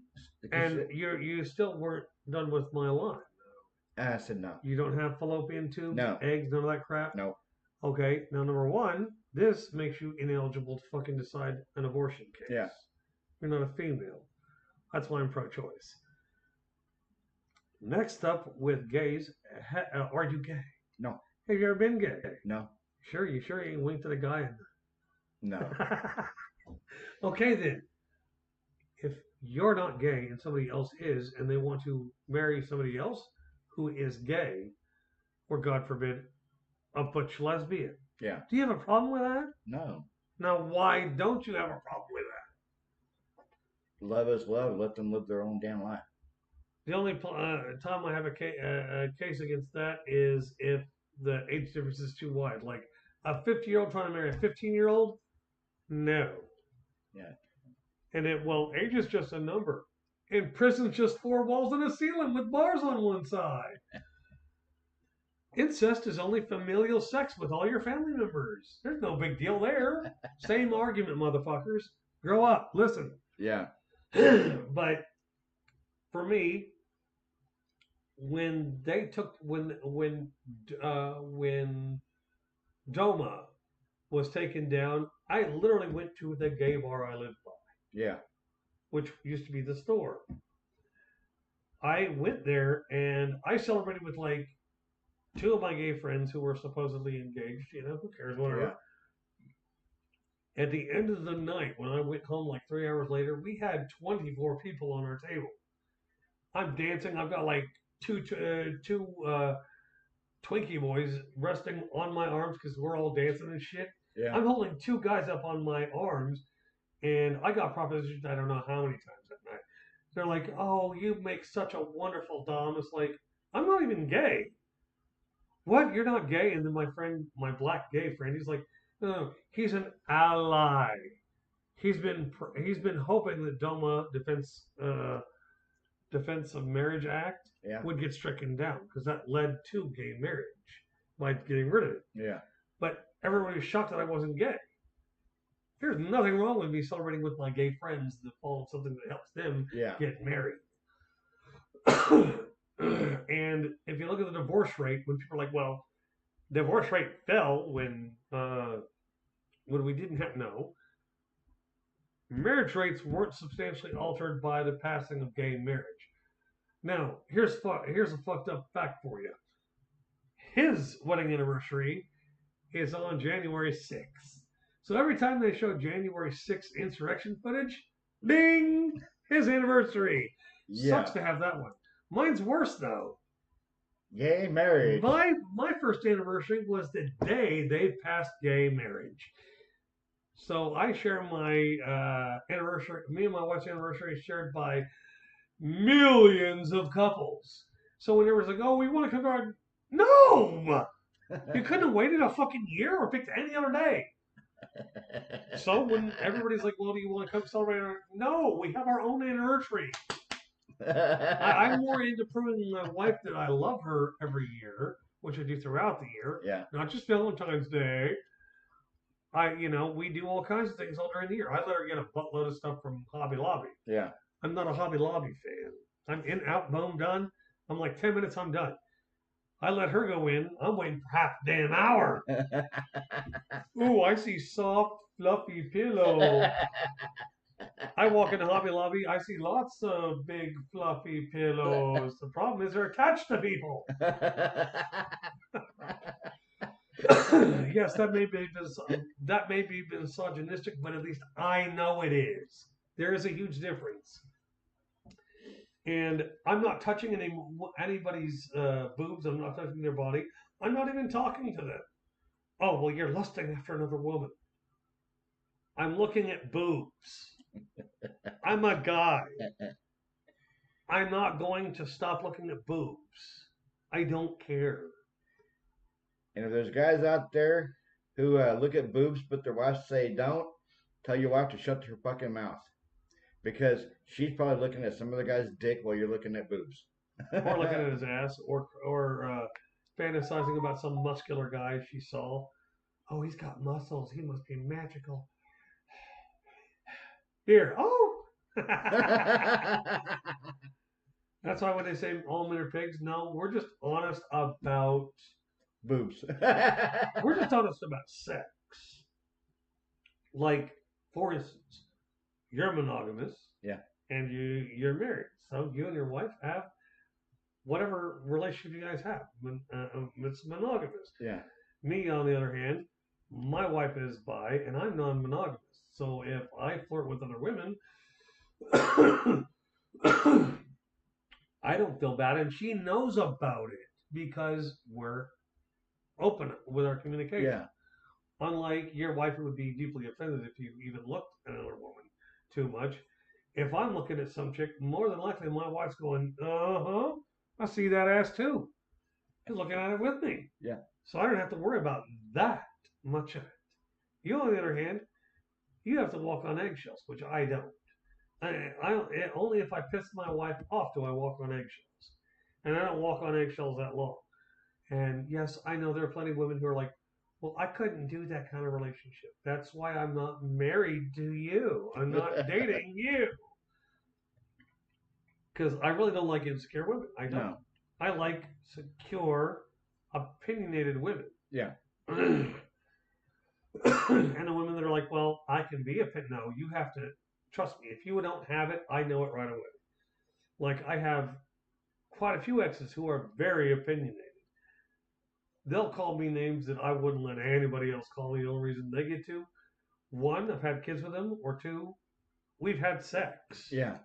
And you still weren't done with my line. I said no. You don't have fallopian tubes, No. eggs, none of that crap? No. Okay, now number one, this makes you ineligible to fucking decide an abortion case. Yeah. You're not a female. That's why I'm pro-choice. Next up with gays, are you gay? No. Have you ever been gay? No. Sure you ain't winked at a guy? No. Okay then. If you're not gay and somebody else is, and they want to marry somebody else who is gay, or God forbid, a butch lesbian. Yeah. Do you have a problem with that? No. Now, why don't you have a problem with that? Love is love. Let them live their own damn life. The only time I have a case against that is if the age difference is too wide. Like a 50-year-old trying to marry a 15-year-old? No. Yeah. And age is just a number. And prison's just 4 walls and a ceiling with bars on one side. Incest is only familial sex with all your family members. There's no big deal there. Same argument, motherfuckers. Grow up. Listen. Yeah. But for me, when Doma was taken down, I literally went to the gay bar I lived by. Yeah. Which used to be the store. I went there and I celebrated with like 2 of my gay friends who were supposedly engaged. You know, who cares, whatever. Yeah. At the end of the night, when I went home like 3 hours later, we had 24 people on our table. I'm dancing. I've got like two Twinkie boys resting on my arms because we're all dancing and shit. Yeah. I'm holding 2 guys up on my arms, and I got propositioned I don't know how many times that night. They're like, "Oh, you make such a wonderful dom." It's like, I'm not even gay. What? You're not gay? And then my black gay friend, he's like, no, he's an ally. He's been hoping that DOMA Defense of Marriage Act would get stricken down because that led to gay marriage by getting rid of it. Yeah. But everybody was shocked that I wasn't gay. There's nothing wrong with me celebrating with my gay friends that follow something that helps them get married. And if you look at the divorce rate, when people are like, well, divorce rate fell when we didn't have, no. Marriage rates weren't substantially altered by the passing of gay marriage. Now, here's a fucked up fact for you. His wedding anniversary is on January 6th. So every time they show January 6th insurrection footage, ding, his anniversary. Yeah. Sucks to have that one. Mine's worse though. Gay marriage. My first anniversary was the day they passed gay marriage. So I share my anniversary. Me and my wife's anniversary is shared by millions of couples. So when there was like, oh, we want to come to our, no, you couldn't have waited a fucking year or picked any other day. So when everybody's like, well, do you want to come celebrate our, no, we have our own anniversary. I'm more into proving my wife that I love her every year, which I do throughout the year. Yeah. Not just Valentine's Day. We do all kinds of things all during the year. I let her get a buttload of stuff from Hobby Lobby. Yeah. I'm not a Hobby Lobby fan. I'm in, out, boom, done. I'm like 10 minutes, I'm done. I let her go in. I'm waiting for half a damn hour. Ooh, I see soft, fluffy pillow. I walk into Hobby Lobby, I see lots of big fluffy pillows. The problem is they're attached to people. Yes, that may be misogynistic, but at least I know it is. There is a huge difference. And I'm not touching anybody's boobs. I'm not touching their body. I'm not even talking to them. Oh, well, you're lusting after another woman. I'm looking at boobs. I'm a guy. I'm not going to stop looking at boobs. I don't care. And if there's guys out there who look at boobs but their wives say don't, tell your wife to shut her fucking mouth. Because she's probably looking at some other guy's dick while you're looking at boobs. Or looking at his ass, or fantasizing about some muscular guy she saw. Oh, he's got muscles. He must be magical. Here, oh. That's why when they say all men are pigs, no, we're just honest about boobs. We're just honest about sex. Like, for instance, you're monogamous. Yeah. And you're married. So you and your wife have whatever relationship you guys have. It's monogamous. Yeah. Me, on the other hand, my wife is bi and I'm non-monogamous. So if I flirt with other women, I don't feel bad, and she knows about it because we're open with our communication. Yeah. Unlike your wife, who would be deeply offended if you even looked at another woman too much. If I'm looking at some chick, more than likely my wife's going, I see that ass too. She's looking at it with me. Yeah. So I don't have to worry about that much of it. You, on the other hand, you have to walk on eggshells, which I don't. Only if I piss my wife off do I walk on eggshells. And I don't walk on eggshells that long. And yes, I know there are plenty of women who are like, well, I couldn't do that kind of relationship. That's why I'm not married to you. I'm not dating you. Because I really don't like insecure women. I don't. No. I like secure, opinionated women. Yeah. And the women that are like, well, I can be no, you have to trust me. If you don't have it, I know it right away. Like, I have quite a few exes who are very opinionated. They'll call me names that I wouldn't let anybody else call me. The only reason they get to, one, I've had kids with them, or two, we've had sex. Yeah.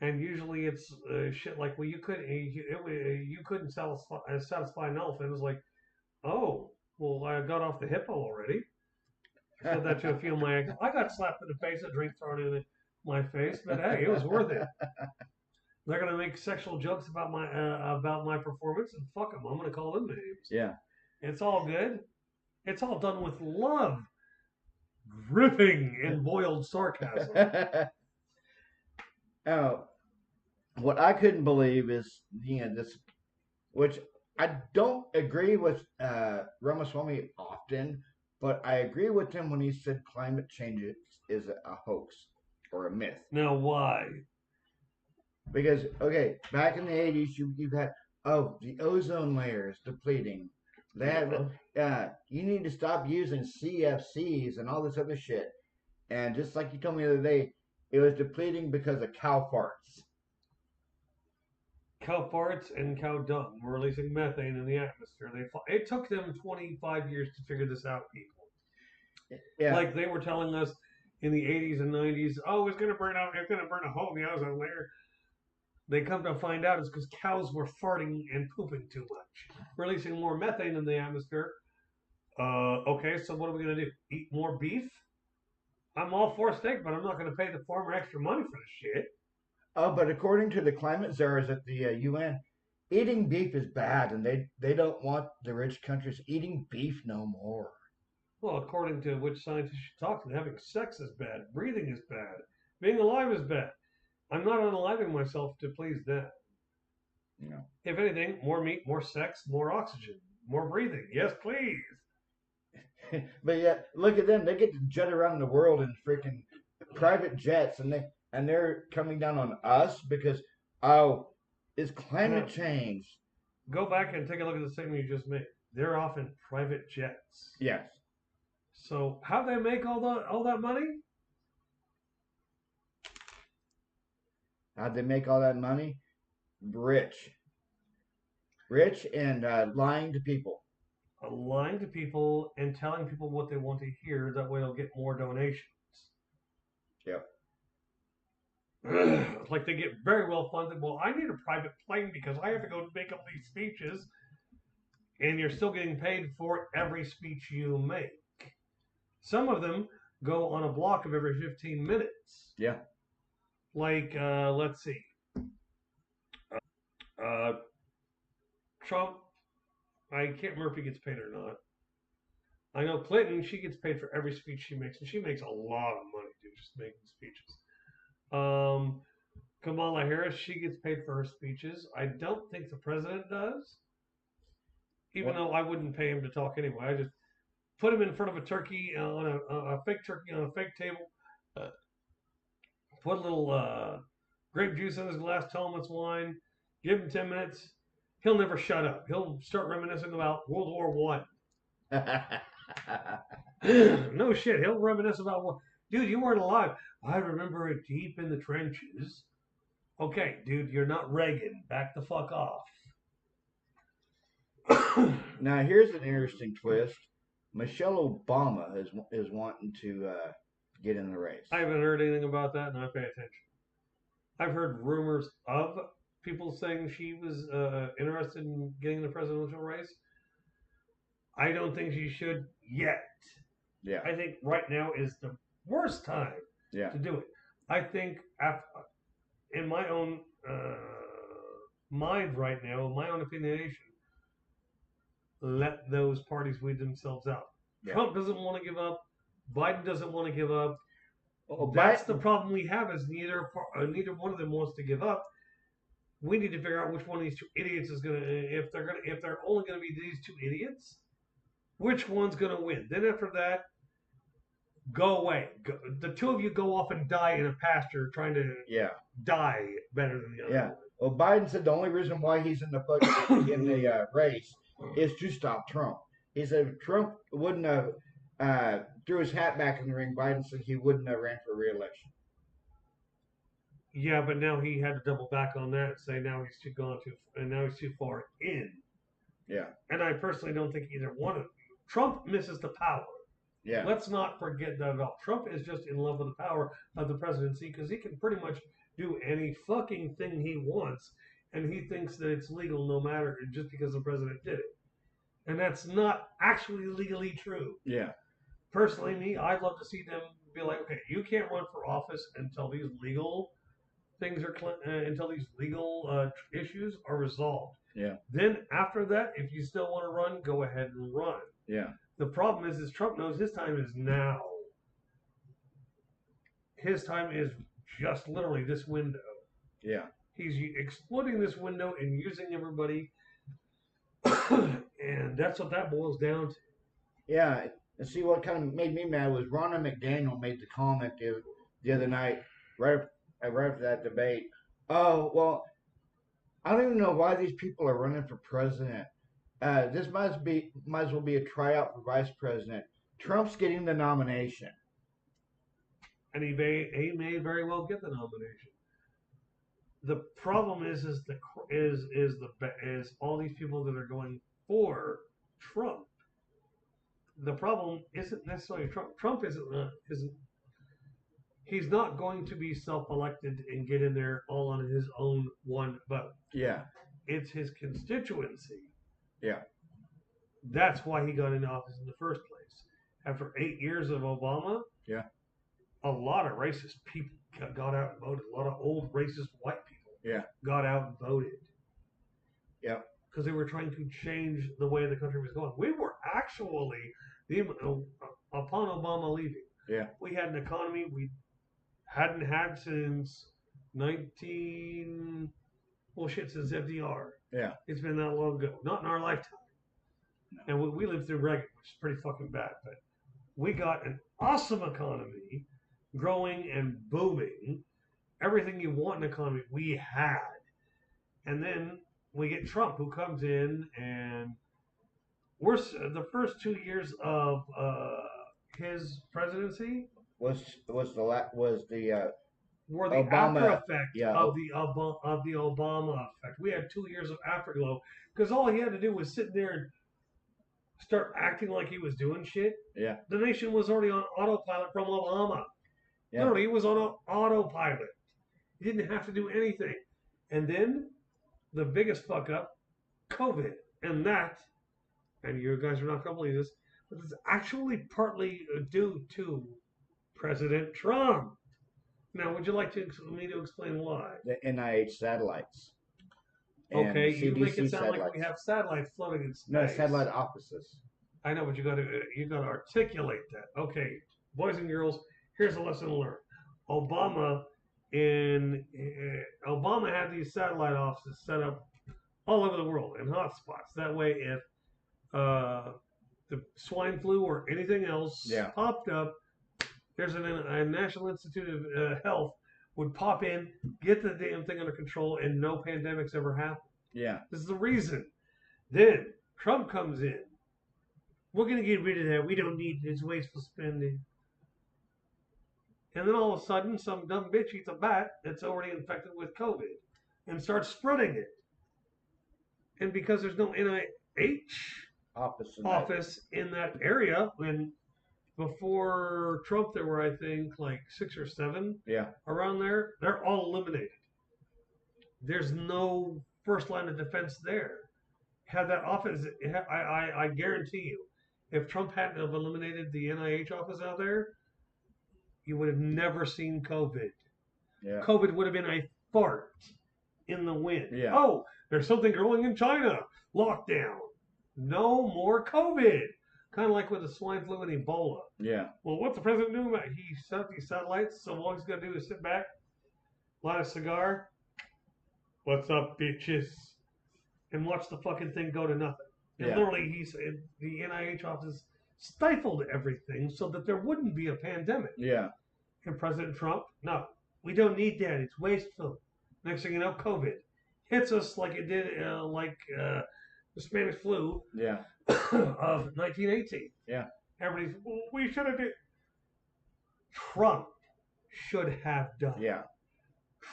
And usually it's shit like, well, you couldn't satisfy an elephant. It was like, oh, well, I got off the hippo already. I said that to a few of my exes. I got slapped in the face, a drink thrown in my face, but hey, it was worth it. They're gonna make sexual jokes about my performance, and fuck them. I'm gonna call them names. Yeah. It's all good. It's all done with love, gripping and boiled sarcasm. Oh, what I couldn't believe is this, which I don't agree with Ramaswamy often, but I agree with him when he said climate change is a hoax or a myth. Now, why? Because, okay, back in the 80s, you've had, the ozone layer is depleting. You need to stop using CFCs and all this other shit. And just like you told me the other day, it was depleting because of cow farts. Cow farts and cow dung were releasing methane in the atmosphere. It took them 25 years to figure this out, people. Yeah. Like they were telling us in the 80s and 90s, oh, it's going to burn a hole in the ozone layer. They come to find out it's because cows were farting and pooping too much, releasing more methane in the atmosphere. Okay, so what are we going to do? Eat more beef? I'm all for steak, but I'm not going to pay the farmer extra money for the shit. Oh, but according to the climate czars at the UN, eating beef is bad, and they don't want the rich countries eating beef no more. Well, according to which scientists you talk to, having sex is bad, breathing is bad, being alive is bad. I'm not unaliving myself to please them. No. If anything, more meat, more sex, more oxygen, more breathing. Yes, please. But yeah, look at them. They get to jet around the world in freaking private jets, and they're coming down on us because it's climate change. Go back and take a look at the statement you just made. They're off in private jets. Yes. So how they make all that money? How'd they make all that money? Rich. Rich and lying to people. Lying to people and telling people what they want to hear. That way they'll get more donations. Yep. Like they get very well funded. Well, I need a private plane because I have to go make up these speeches. And you're still getting paid for every speech you make. Some of them go on a block of every 15 minutes. Yeah. Like, let's see. Trump, I can't remember if he gets paid or not. I know Clinton, she gets paid for every speech she makes, and she makes a lot of money, dude, just making speeches. Kamala Harris, she gets paid for her speeches. I don't think the president does, even though I wouldn't pay him to talk anyway. I just put him in front of a turkey on a fake turkey on a fake table. Put a little grape juice in his glass, tell him it's wine. Give him 10 minutes. He'll never shut up. He'll start reminiscing about World War One. No shit. He'll reminisce about what. Dude, you weren't alive. I remember it deep in the trenches. Okay, dude, you're not Reagan. Back the fuck off. Now, here's an interesting twist. Michelle Obama is wanting to get in the race. I haven't heard anything about that, and I pay attention. I've heard rumors of people saying she was interested in getting the presidential race. I don't think she should yet. Yeah. I think right now is the worst time to do it. I think in my own mind right now, my own opinionation, let those parties weed themselves out. Yeah. Trump doesn't want to give up. Biden doesn't want to give up. Well, that's the problem we have is neither one of them wants to give up. We need to figure out which one of these two idiots is if they're only gonna be these two idiots, which one's gonna win. Then after that, go away. The two of you go off and die in a pasture trying to die better than the other. Yeah. Well, Biden said the only reason why he's in the race is to stop Trump. He said if Trump wouldn't have threw his hat back in the ring, Biden said he wouldn't have ran for re-election. Yeah, but now he had to double back on that and say now he's too far in. Yeah. And I personally don't think either one of them. Trump misses the power. Yeah. Let's not forget that at all. Trump is just in love with the power of the presidency because he can pretty much do any fucking thing he wants, and he thinks that it's legal no matter just because the president did it. And that's not actually legally true. Yeah. Personally, I'd love to see them be like, okay, you can't run for office until these legal things are until these legal issues are resolved. Yeah. Then after that, if you still want to run, go ahead and run. Yeah. The problem is Trump knows his time is now. His time is just literally this window. Yeah. He's exploiting this window and using everybody, and that's what that boils down to. Yeah. And see, what kind of made me mad was Ronna McDaniel made the comment the other night, right after that debate. Oh, well, I don't even know why these people are running for president. This might as well be a tryout for vice president. Trump's getting the nomination, and he may very well get the nomination. The problem is all these people that are going for Trump. The problem isn't necessarily Trump. Trump isn't. He's not going to be self-elected and get in there all on his own one vote. Yeah. It's his constituency. Yeah. That's why he got into office in the first place. After 8 years of Obama, a lot of racist people got out and voted. A lot of old racist white people got out and voted. Yeah. Because they were trying to change the way the country was going. We were actually, upon Obama leaving, we had an economy we hadn't had since since FDR. Yeah. It's been that long ago. Not in our lifetime. No. And we lived through Reagan, which is pretty fucking bad. But we got an awesome economy, growing and booming. Everything you want in an economy, we had. And then we get Trump, who comes in, and the first 2 years of his presidency was the were the Obama, after effect yeah, of the Obama effect. We had 2 years of afterglow because all he had to do was sit there and start acting like he was doing shit. yeah, The nation was already on autopilot from Obama. yeah, Literally, he was on autopilot. He didn't have to do anything. And then the biggest fuck up, COVID, and that, and you guys are not going to believe this, but it's actually partly due to President Trump. Now, would you like me to explain why? the NIH satellites and Okay, you make CDC it sound like we satellites. have satellites floating in space. No, satellite offices. I know, but you got to articulate that. Okay, boys and girls, here's a lesson learned. Obama Obama had these satellite offices set up all over the world in hotspots. That way, if the swine flu or anything else popped up, there's a National Institute of Health would pop in, get the damn thing under control, and no pandemics ever happen. Yeah. This is the reason. Then Trump comes in. We're going to get rid of that. We don't need this wasteful spending. And then all of a sudden, some dumb bitch eats a bat that's already infected with COVID and starts spreading it. And because there's no NIH office in that area, when before Trump there were, I think, like 6 or 7 around there, they're all eliminated. There's no first line of defense there. Had that office, I guarantee you, if Trump hadn't have eliminated the NIH office out there, you would have never seen COVID. Yeah. COVID would have been a fart in the wind. Yeah. Oh, there's something growing in China. Lockdown. No more COVID. Kind of like with the swine flu and Ebola. Yeah. Well, what's the president doing about it? He set up these satellites, so all he's got to do is sit back, light a cigar. What's up, bitches? And watch the fucking thing go to nothing. And literally, the NIH office stifled everything so that there wouldn't be a pandemic. Yeah. And President Trump, no, we don't need that. It's wasteful. Next thing you know, COVID hits us like it did, the Spanish flu of 1918. Yeah. Everybody's, well, we should have did. Trump should have done. Yeah.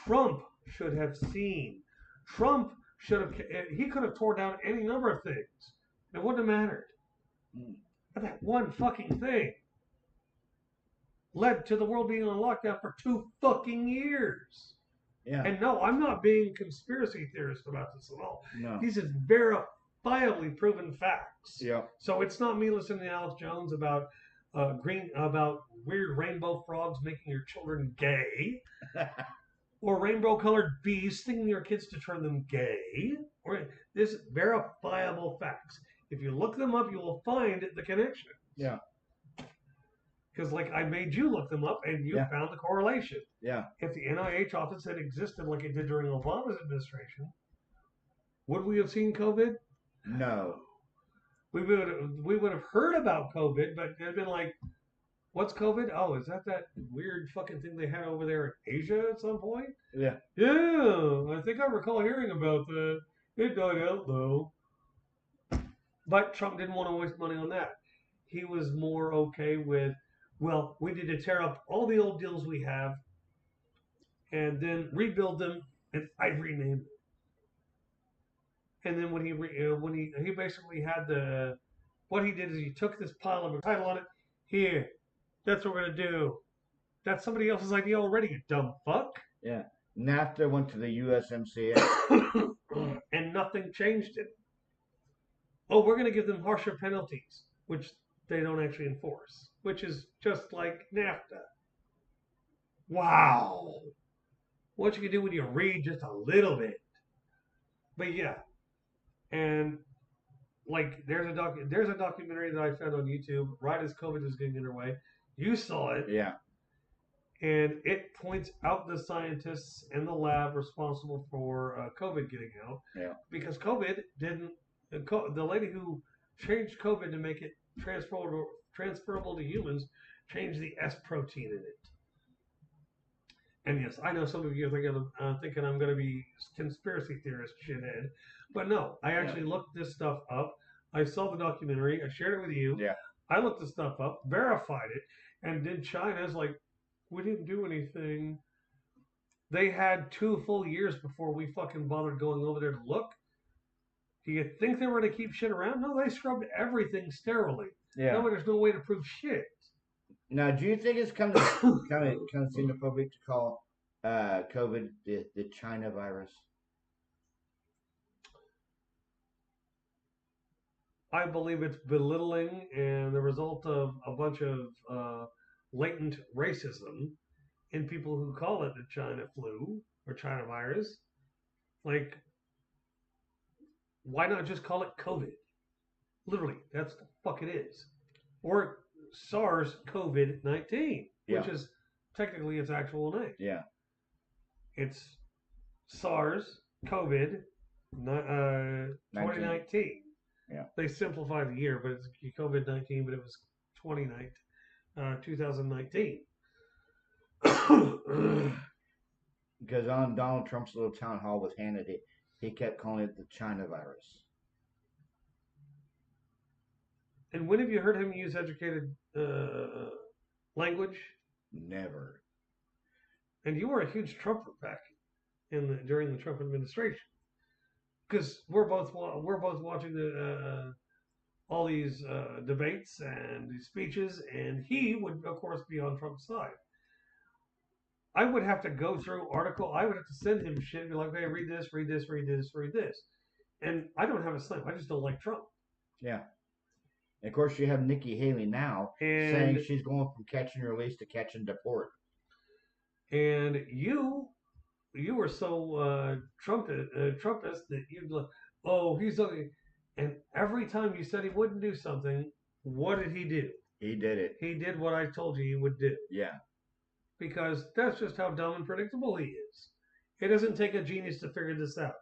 Trump should have seen. Trump should have. He could have tore down any number of things. It wouldn't have mattered. But that one fucking thing led to the world being on lockdown for 2 fucking years. Yeah. And no, I'm not being conspiracy theorist about this at all. No. These are verifiably proven facts. Yeah. So it's not me listening to Alex Jones about about weird rainbow frogs making your children gay, or rainbow-colored bees stinging your kids to turn them gay. Or this verifiable facts. If you look them up, you will find the connection. Yeah. Because, like, I made you look them up, and you found the correlation. Yeah. If the NIH office had existed like it did during Obama's administration, would we have seen COVID? No. We would have heard about COVID, but it'd been like, what's COVID? Oh, is that weird fucking thing they had over there in Asia at some point? Yeah. Yeah, I think I recall hearing about that. It died out, though. But Trump didn't want to waste money on that. He was more okay with, well, we need to tear up all the old deals we have and then rebuild them, and I renamed them. And then when he basically had what he did is he took this pile of a title on it. Here, that's what we're gonna do. That's somebody else's idea already, you dumb fuck. Yeah. NAFTA went to the USMCA. And nothing changed it. Oh, we're gonna give them harsher penalties, which they don't actually enforce, which is just like NAFTA. Wow. What you can do when you read just a little bit. But yeah. And like there's a documentary that I found on YouTube right as COVID was getting underway. You saw it. Yeah. And it points out the scientists in the lab responsible for COVID getting out. Yeah. Because COVID didn't. The lady who changed COVID to make it transferable to humans changed the S protein in it. And yes, I know some of you are thinking I'm going to be conspiracy theorist shithead, but no, I actually looked this stuff up. I saw the documentary. I shared it with you. Yeah. I looked the stuff up, verified it, and then China's like, we didn't do anything. They had 2 full years before we fucking bothered going over there to look. Do you think they were going to keep shit around? No, they scrubbed everything sterilely. Yeah. No, there's no way to prove shit. Now, do you think it's kind of xenophobic to call COVID the China virus? I believe it's belittling and the result of a bunch of latent racism in people who call it the China flu or China virus. Like, why not just call it COVID? Literally, that's the fuck it is. Or SARS COVID-19, which is technically its actual name. Yeah. It's SARS COVID 2019. Yeah. They simplified the year, but it's COVID-19, but it was 2019. Because on Donald Trump's little town hall with Hannity, he kept calling it the China virus. And when have you heard him use educated language? Never. And you were a huge Trumper back during the Trump administration, because we're both watching all these debates and these speeches, and he would of course be on Trump's side. I would have to go through article. I would have to send him shit and be like, "Hey, read this, read this, read this, read this," and I don't have a slam. I just don't like Trump. Yeah. And of course, you have Nikki Haley now saying she's going from catch and release to catch and deport. And you were so Trumpist that you'd like, oh, he's okay. And every time you said he wouldn't do something, what did he do? He did it. He did what I told you he would do. Yeah. Because that's just how dumb and predictable he is. It doesn't take a genius to figure this out.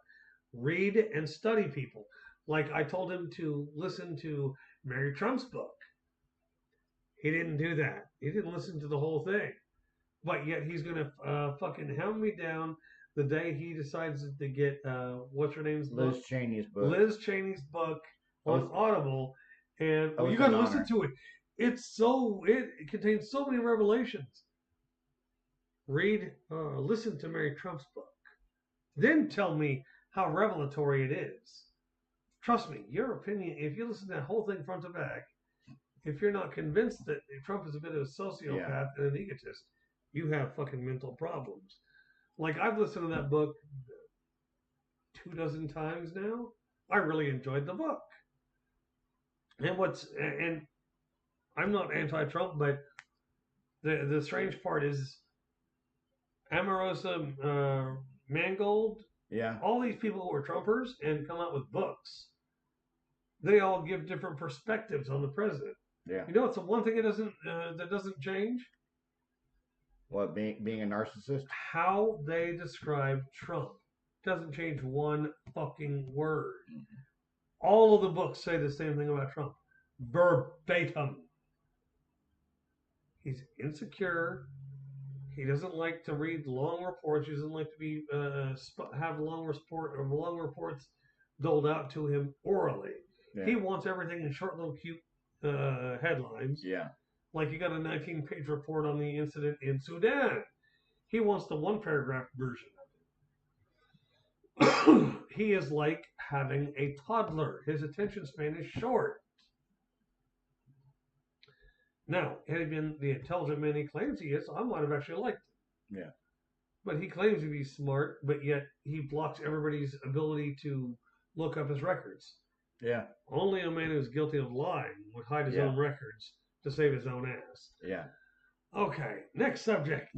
Read and study people. Like I told him to listen to Mary Trump's book. He didn't do that. He didn't listen to the whole thing. But yet he's going to fucking hound me down the day he decides to get, what's her name's book? Liz Cheney's book. Liz Cheney's book on Audible. And you got to listen to it. It contains so many revelations. Listen to Mary Trump's book. Then tell me how revelatory it is. Trust me, your opinion, if you listen to that whole thing front to back, if you're not convinced that Trump is a bit of a sociopath and an egotist, you have fucking mental problems. Like, I've listened to that book 24 times now. I really enjoyed the book. And I'm not anti-Trump, but the strange part is Omarosa Mangold, all these people who are Trumpers and come out with books, they all give different perspectives on the president. Yeah. You know, it's the one thing that doesn't change. What, being a narcissist? How they describe Trump doesn't change one fucking word. Mm-hmm. All of the books say the same thing about Trump. Verbatim. He's insecure. He doesn't like to read long reports. He doesn't like to be have long reports doled out to him orally. Yeah. He wants everything in short, little, cute headlines. Yeah. Like you got a 19-page report on the incident in Sudan. He wants the one-paragraph version of it. He is like having a toddler. His attention span is short. Now, had he been the intelligent man he claims he is, I might have actually liked him. Yeah. But he claims to be smart, but yet he blocks everybody's ability to look up his records. Yeah. Only a man who's guilty of lying would hide his own records to save his own ass. Yeah. Okay, next subject.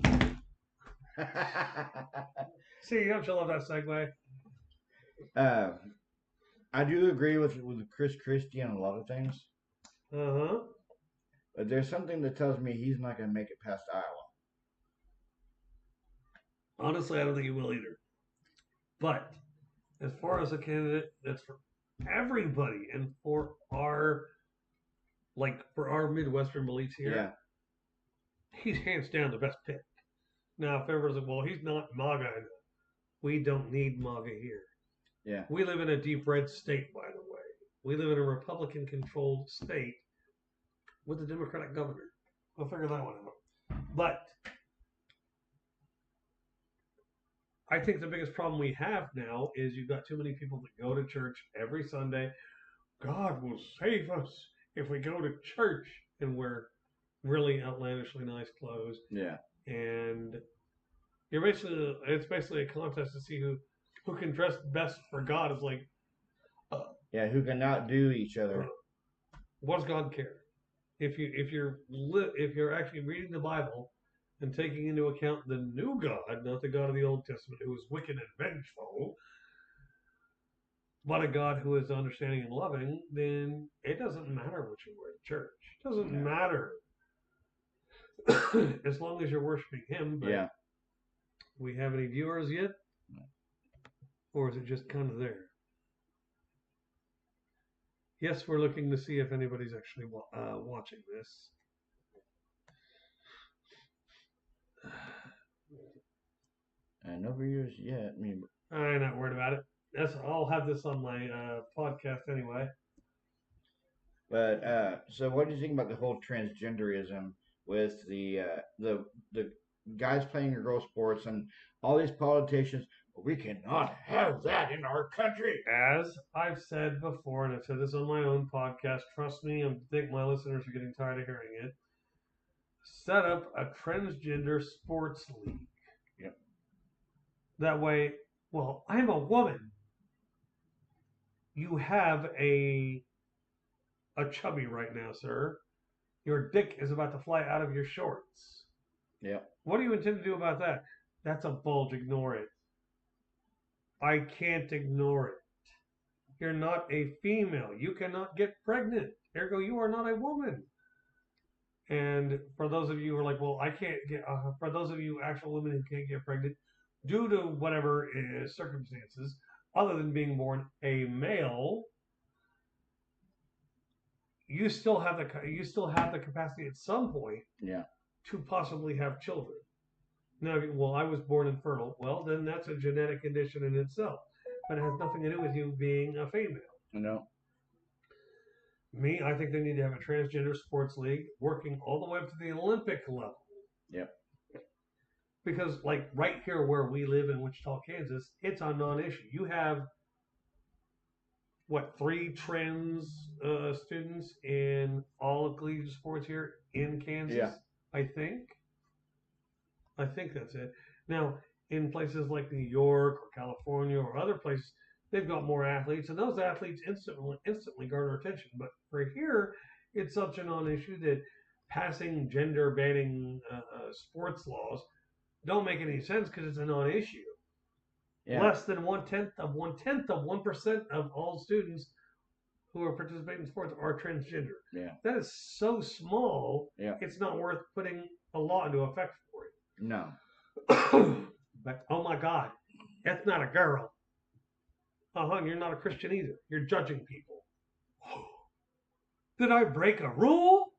See, don't you love that segue? I do agree with Chris Christie on a lot of things. Uh-huh. But there's something that tells me he's not going to make it past Iowa. Honestly, I don't think he will either. But as far as a candidate that's for everybody and for our Midwestern beliefs here, he's hands down the best pick. Now, if everyone's like, well, he's not MAGA, we don't need MAGA here. Yeah. We live in a deep red state, by the way. We live in a Republican-controlled state with a Democratic governor. We'll figure that one out. But I think the biggest problem we have now is you've got too many people that go to church every Sunday. God will save us if we go to church and wear really outlandishly nice clothes. Yeah. And it's basically a contest to see who can dress best for God. It's like, Yeah, who can outdo each other. what does God care? If you're actually reading the Bible and taking into account the new God, not the God of the Old Testament who is wicked and vengeful, but a God who is understanding and loving, then it doesn't matter what you wear to church. It doesn't Yeah. matter as long as you're worshiping Him. But Yeah. we have any viewers yet, or is it just kind of there? Yes, we're looking to see if anybody's actually watching this. No viewers yet. I mean, I'm not worried about it. I'll have this on my podcast anyway. but so what do you think about the whole transgenderism with the guys playing girl sports and all these politicians? We cannot have that in our country. As I've said before, and I've said this on my own podcast, trust me, I think my listeners are getting tired of hearing it. Set up a transgender sports league. Yep. That way, well, I'm a woman. You have a chubby right now, sir. Your dick is about to fly out of your shorts. Yeah. What do you intend to do about that? That's a bulge. Ignore it. I can't ignore it. You're not a female. You cannot get pregnant. Ergo, you are not a woman. And for those of you who are like, well, I can't get, for those of you actual women who can't get pregnant due to whatever circumstances, other than being born a male, you still have the capacity at some point Yeah. to possibly have children. Now, well, I was born infertile. Well, then that's a genetic condition in itself, but it has nothing to do with you being a female. No. Me, I think they need to have a transgender sports league working all the way up to the Olympic level. Yep. Because, like, right here where we live in Wichita, Kansas, it's a non-issue. You have, 3 trans students in all of collegiate sports here in Kansas? Yeah. I think that's it. Now, in places like New York or California or other places, they've got more athletes, and those athletes instantly garner attention. But for here, it's such a non-issue that passing gender banning sports laws don't make any sense because it's a non-issue. Yeah. Less than 1/10 of 1% of all students who are participating in sports are transgender. Yeah. That is so small. Yeah. It's not worth putting a law into effect for it. No. But oh my God, that's not a girl. You're not a Christian either. You're judging people. Did I break a rule?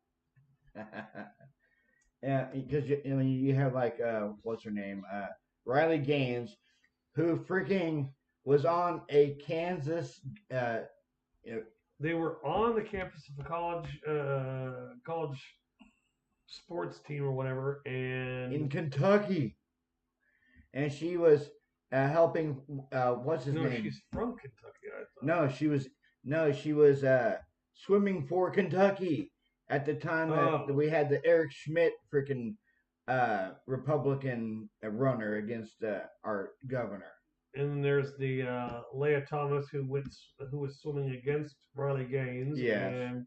Yeah, because you have like what's her name, Riley Gaines, who freaking was on a Kansas. They were on the campus of the college sports team or whatever, and in Kentucky, and she was helping. What's his name? No, she's from Kentucky. I thought. No, she was swimming for Kentucky at the time that we had the Eric Schmidt freaking Republican runner against our governor. And there's the Leah Thomas who was swimming against Riley Gaines. Yes. And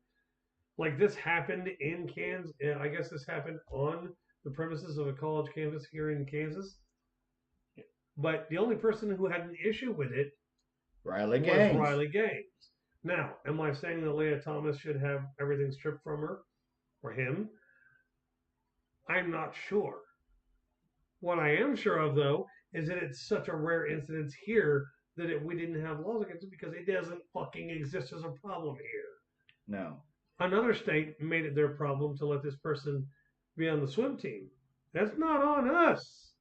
like this happened in Kansas. I guess this happened on the premises of a college campus here in Kansas. But the only person who had an issue with it was Riley Gaines. Now, am I saying that Leah Thomas should have everything stripped from her or him? I'm not sure. What I am sure of, though, is that it's such a rare incidence here that we didn't have laws against it because it doesn't fucking exist as a problem here. No. Another state made it their problem to let this person be on the swim team. That's not on us.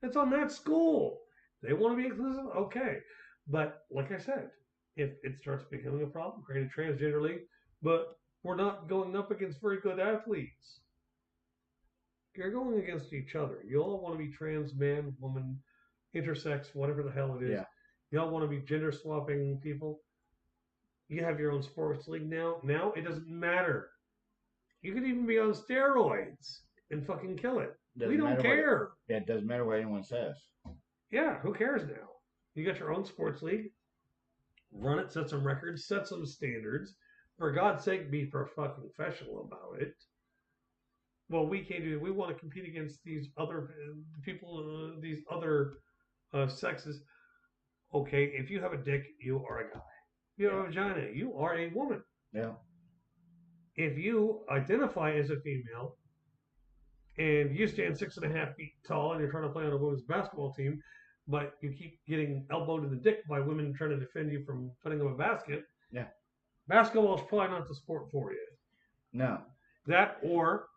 It's on that school. They want to be inclusive, okay. But like I said, if it starts becoming a problem, create a transgender league, but we're not going up against very good athletes. You're going against each other. You all want to be trans man, woman, intersex, whatever the hell it is. Yeah. Y'all want to be gender swapping people? You have your own sports league now. Now it doesn't matter. You could even be on steroids and fucking kill it. We don't care. It doesn't matter what anyone says. Yeah, who cares now? You got your own sports league. Run it, set some records, set some standards. For God's sake, be fucking professional about it. Well, we can't do it. We want to compete against these other people, these other sexes. Okay, if you have a dick, you are a guy. If you have a vagina, you are a woman. Yeah. If you identify as a female and you stand 6.5 feet tall and you're trying to play on a women's basketball team, but you keep getting elbowed in the dick by women trying to defend you from putting them in a basket, yeah, basketball is probably not the sport for you. No. That or,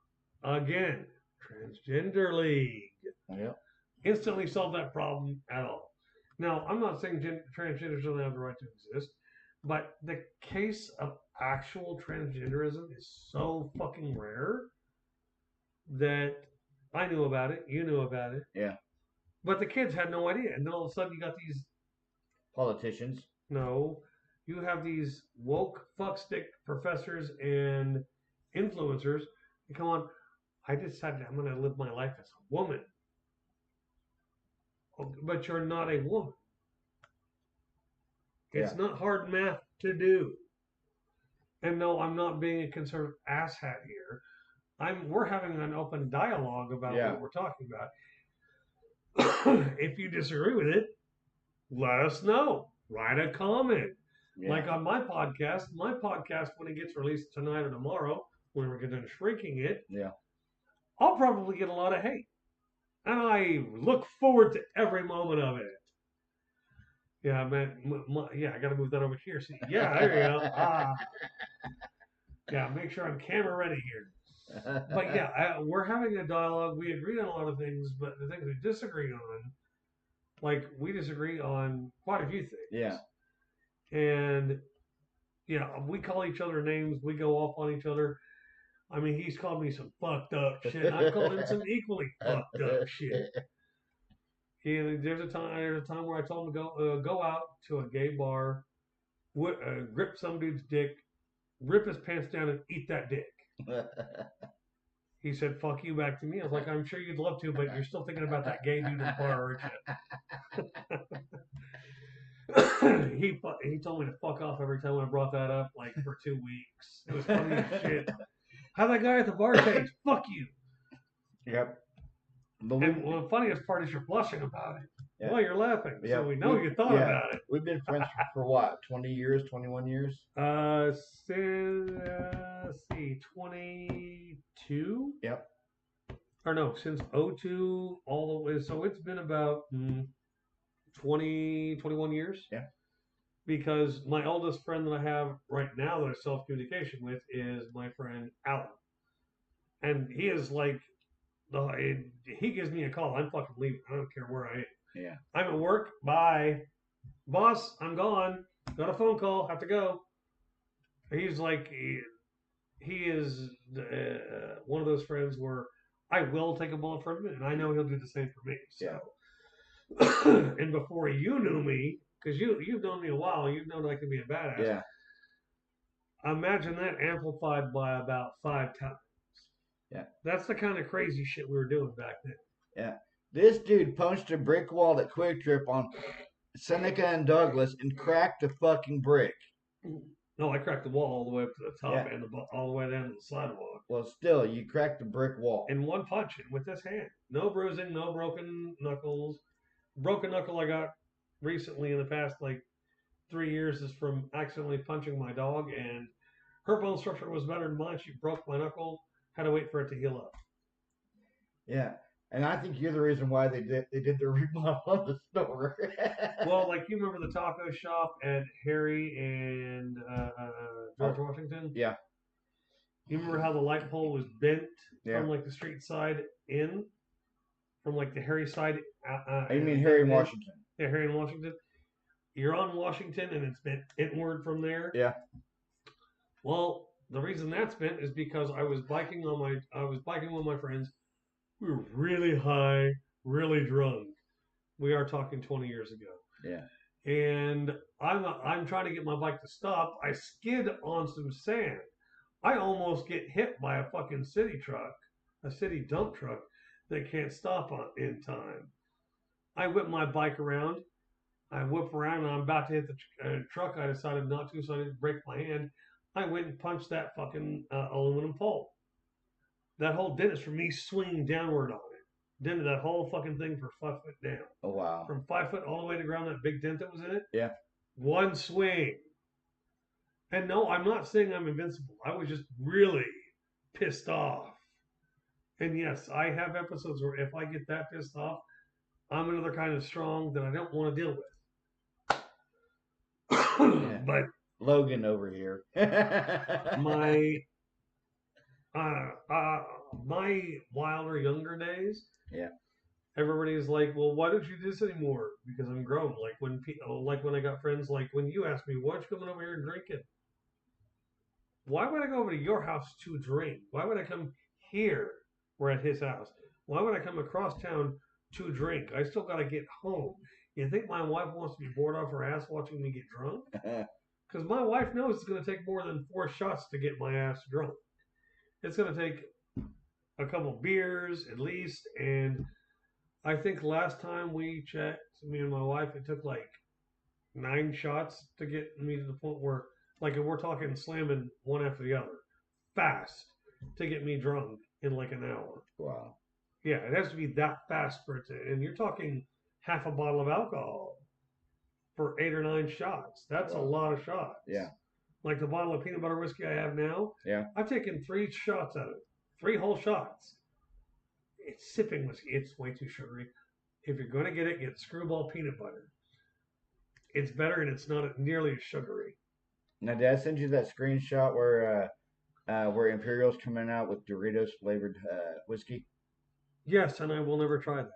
again, transgender league. Yeah. Instantly solve that problem at all. Now, I'm not saying transgenders don't have the right to exist, but the case of actual transgenderism is so fucking rare that I knew about it, you knew about it. Yeah. But the kids had no idea. And then all of a sudden you got these politicians. No. You have these woke fuckstick professors and influencers. You come on, I decided I'm going to live my life as a woman. But you're not a woman. It's not hard math to do. And no, I'm not being a conservative asshat here. We're having an open dialogue about what we're talking about. If you disagree with it, let us know. Write a comment. Yeah. Like on my podcast, when it gets released tonight or tomorrow, when we're done shrinking it, I'll probably get a lot of hate. And I look forward to every moment of it. Yeah, man. I got to move that over here. See, yeah, there you go. Yeah, make sure I'm camera ready here. But yeah, we're having a dialogue. We agree on a lot of things, but the things we disagree on, like we disagree on quite a few things. Yeah. And we call each other names. We go off on each other. I mean, he's called me some fucked up shit. I've called him some equally fucked up shit. There's a time where I told him to go out to a gay bar, grip some dude's dick, rip his pants down, and eat that dick. He said, "Fuck you" back to me. I was like, "I'm sure you'd love to, but you're still thinking about that gay dude in the bar, aren't you?" He told me to fuck off every time I brought that up, like for 2 weeks. It was funny as shit. How that guy at the bar taste? Fuck you. Yep. And the funniest part is you're blushing about it. Yeah. Well, you're laughing, so we know you thought about it. We've been friends for what? 20 years? 21 years? Since, let's see, 22? Yep. Or no, since 02 all the way. So it's been about 21 years. Yeah. Because my oldest friend that I have right now that I self-communication with is my friend Alan. And he is like, he gives me a call. I'm fucking leaving. I don't care where I am. Yeah. I'm at work. Bye. Boss, I'm gone. Got a phone call. Have to go. He's like, he is one of those friends where I will take a bullet for him, and I know he'll do the same for me. So, yeah. And before you knew me, because you've known me a while, you've known I can be a badass. Yeah. Imagine that amplified by about 5 times. Yeah. That's the kind of crazy shit we were doing back then. Yeah. This dude punched a brick wall at Quick Trip on Seneca and Douglas and cracked the fucking brick. No, I cracked the wall all the way up to the top and all the way down to the sidewalk. Well, still, you cracked the brick wall. In one punch, with this hand. No bruising, no broken knuckles. Broken knuckle I got recently in the past, 3 years is from accidentally punching my dog, and her bone structure was better than mine. She broke my knuckle. Had to wait for it to heal up. Yeah, and I think you're the reason why they did the remodel of the store. Well, you remember the taco shop at Harry and George Washington? Yeah. You remember how the light pole was bent from the street side in, from the Harry side? You mean Harry and Washington? Yeah, Harry and Washington. You're on Washington, and it's bent inward from there. Yeah. Well, the reason that's bent is because I was biking with my friends. We were really high, really drunk. We are talking 20 years ago. Yeah. And I'm trying to get my bike to stop. I skid on some sand. I almost get hit by a fucking city truck, a city dump truck that can't stop in time. I whip my bike around. I whip around and I'm about to hit the truck. I decided not to, so I didn't break my hand. I went and punched that fucking aluminum pole. That whole dent is from me swinging downward on it. Dented that whole fucking thing for 5 foot down. Oh, wow. From 5 foot all the way to the ground, that big dent that was in it. Yeah. One swing. And no, I'm not saying I'm invincible. I was just really pissed off. And yes, I have episodes where if I get that pissed off, I'm another kind of strong that I don't want to deal with. Yeah. But Logan over here. my my wilder younger days. Yeah. Everybody's like, well, why don't you do this anymore? Because I'm grown. Like when I got friends, like when you asked me, why aren't you coming over here and drinking? Why would I go over to your house to drink? Why would I come here? We're at his house. Why would I come across town to drink? I still got to get home. You think my wife wants to be bored off her ass watching me get drunk? Because my wife knows it's going to take more than 4 shots to get my ass drunk. It's going to take a couple beers at least. And I think last time we checked, me and my wife, it took like 9 shots to get me to the point where, like, if we're talking slamming one after the other, fast to get me drunk in like an hour. Wow. Yeah, it has to be that fast for it to, and you're talking half a bottle of alcohol for 8 or 9 shots. That's a lot of shots. Yeah. Like the bottle of peanut butter whiskey I have now. Yeah. I've taken 3 shots out of it. 3 whole shots. It's sipping whiskey. It's way too sugary. If you're going to get Screwball peanut butter. It's better and it's not nearly as sugary. Now, did I send you that screenshot where Imperial's coming out with Doritos flavored whiskey? Yes, and I will never try that.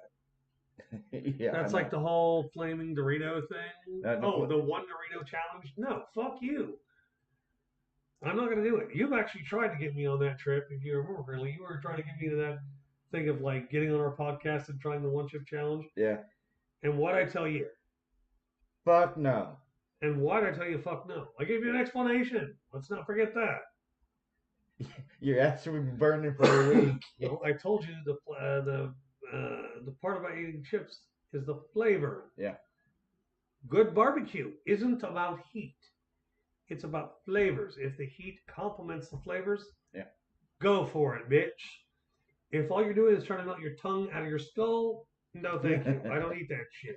Yeah, that's like the whole flaming Dorito thing. The 1 Dorito challenge. No, fuck you. I'm not going to do it. You've actually tried to get me on that trip. If you remember, really, you were trying to get me to that thing of like getting on our podcast and trying the 1 chip challenge. Yeah. And what I tell you? Fuck no. And why did I tell you fuck no? I gave you an explanation. Let's not forget that. Your ass will be burning for a week. Well, I told you the part about eating chips is the flavor. Yeah. Good barbecue isn't about heat. It's about flavors. If the heat complements the flavors, yeah, go for it, bitch. If all you're doing is trying to melt your tongue out of your skull, no thank you. I don't eat that shit.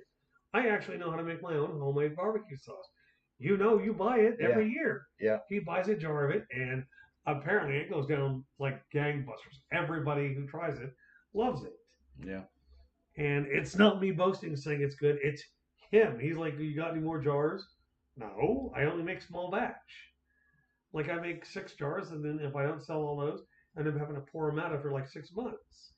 I actually know how to make my own homemade barbecue sauce. You know, you buy it every year. Yeah. He buys a jar of it, and apparently it goes down like gangbusters. Everybody who tries it loves it. Yeah. And it's not me boasting saying it's good. It's him. He's like, you got any more jars? No, I only make small batch. Like I make 6 jars, and then if I don't sell all those, I end up having to pour them out after like 6 months.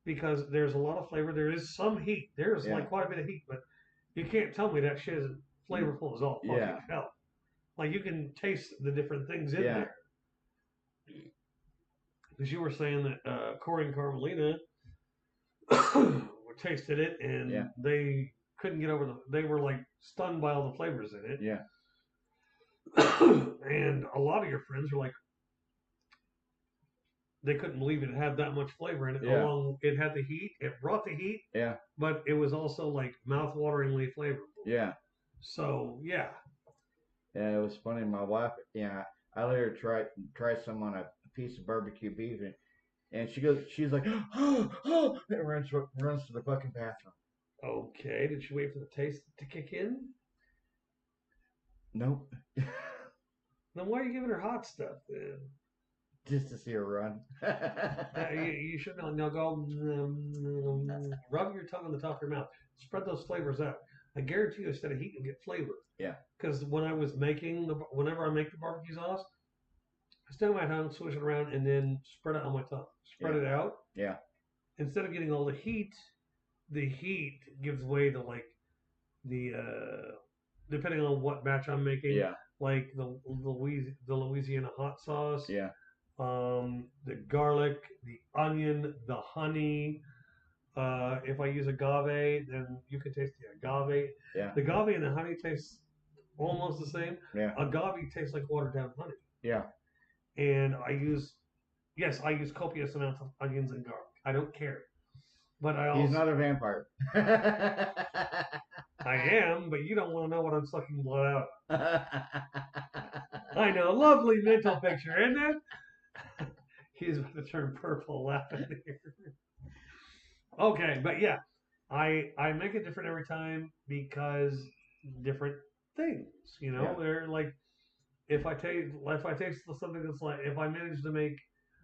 Because there's a lot of flavor. There is some heat. There's like quite a bit of heat, but you can't tell me that shit isn't flavorful as all fucking hell. Like you can taste the different things in there. Because you were saying that Corey and Carmelina tasted it and they couldn't get over they were like stunned by all the flavors in it. Yeah. And a lot of your friends were like, they couldn't believe it had that much flavor in it. Yeah. It had the heat. It brought the heat. Yeah. But it was also like mouth-wateringly flavorful. Yeah. So yeah. Yeah, it was funny. My wife, I let her try some on a piece of barbecue beef, and she's like, oh, and runs to the fucking bathroom. Okay. Did she wait for the taste to kick in? Nope. Then why are you giving her hot stuff then? Just to see her run. You should now go rub your tongue on the top of your mouth. Spread those flavors out. I guarantee you, instead of heat, you'll get flavor. Yeah. Because whenever I make the barbecue sauce, I stand on my tongue, swish it around, and then spread it on my tongue. Spread it out. Yeah. Instead of getting all the heat gives way to like the depending on what batch I'm making. Yeah. Like the Louisiana hot sauce. Yeah. The garlic, the onion, the honey, If I use agave, then you can taste the agave. Yeah. The agave and the honey taste almost the same. Yeah. Agave tastes like watered down honey. Yeah. And I use copious amounts of onions and garlic. I don't care. But He's not a vampire. I am, but you don't want to know what I'm sucking blood out. I know, lovely mental picture, isn't it? He's about to turn purple laughing here. Okay, but yeah, I make it different every time because different things, Yeah. They're like if I taste something that's like if I manage to make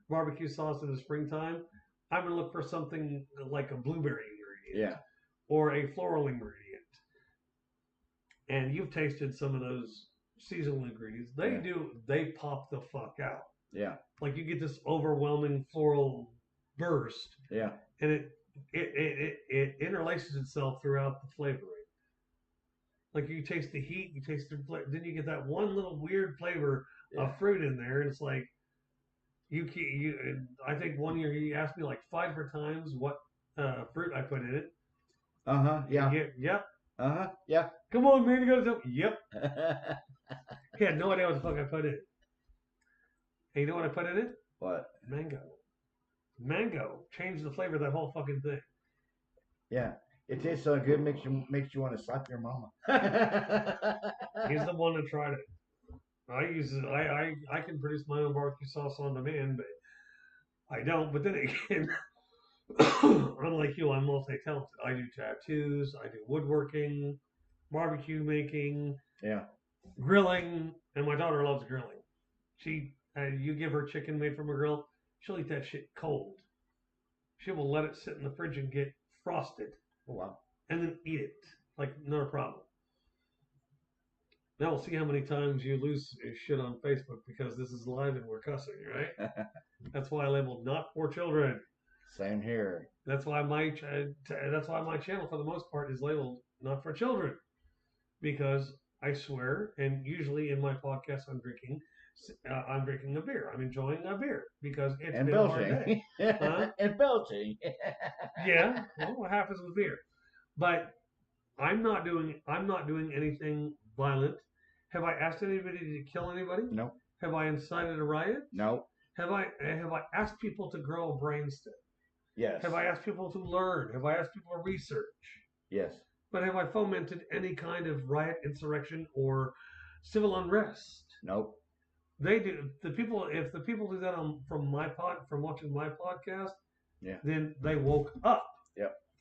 barbecue sauce in the springtime, I'm gonna look for something like a blueberry ingredient, Yeah. or a floral ingredient. And you've tasted some of those seasonal ingredients. They pop the fuck out. Yeah. Like you get this overwhelming floral burst. Yeah. And it interlaces itself throughout the flavoring. Like you taste the heat, you taste the flavor, then you get that one little weird flavor of fruit in there, and it's like I think one year he asked me like 5 different times what fruit I put in it. Yeah. Yep. Yeah. Come on, man, you gotta tell me. Yep. He had no idea what the fuck I put in it. And you know what I put in it? What? Mango changed the flavor of that whole fucking thing. Yeah. It tastes so good, makes you want to slap your mama. He's the one that tried it. I can produce my own barbecue sauce on demand, but I don't. But then again, unlike you, I'm multi-talented. I do tattoos, I do woodworking, barbecue making, grilling, and my daughter loves grilling. You give her chicken made from a grill, she'll eat that shit cold. She will let it sit in the fridge and get frosted. Oh, wow. And then eat it like not a problem. Now we'll see how many times you lose shit on Facebook because this is live and we're cussing, right? That's why I labeled not for children. Same here. That's why my channel for the most part is labeled not for children, because I swear, and usually in my podcast I'm drinking a beer. I'm enjoying a beer because it's been a hard day. And belching. Yeah, well, what happens with beer? But I'm not doing anything violent. Have I asked anybody to kill anybody? No. Have I incited a riot? No. Have I asked people to grow a brainstem? Yes. Have I asked people to learn? Have I asked people to research? Yes. But have I fomented any kind of riot, insurrection, or civil unrest? Nope. They do. If the people do that from watching my podcast, then they woke up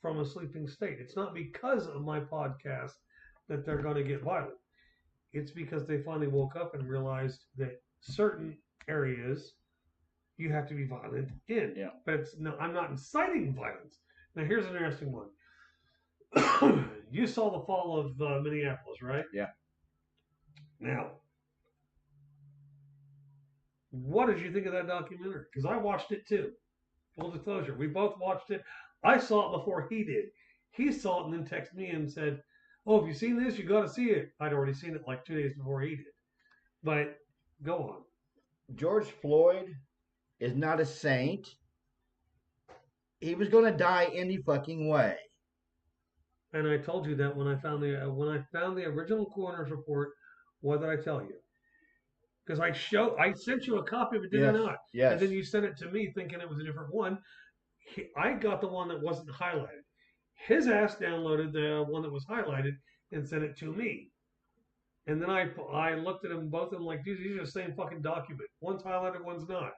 from a sleeping state. It's not because of my podcast that they're going to get violent. It's because they finally woke up and realized that certain areas you have to be violent in. Yeah. But I'm not inciting violence. Now here's an interesting one. You saw the fall of Minneapolis, right? Yeah. Now, what did you think of that documentary? Because I watched it too. Full disclosure, we both watched it. I saw it before he did. He saw it and then texted me and said, "Oh, have you seen this? You got to see it." I'd already seen it like 2 days before he did. But go on. George Floyd is not a saint. He was going to die any fucking way. And I told you that when I found the original coroner's report. What did I tell you? Because I sent you a copy of it, did I not? Yes. And then you sent it to me thinking it was a different one. I got the one that wasn't highlighted. His ass downloaded the one that was highlighted and sent it to me. And then I looked at them both and I'm like, dude, these are the same fucking document. One's highlighted, one's not.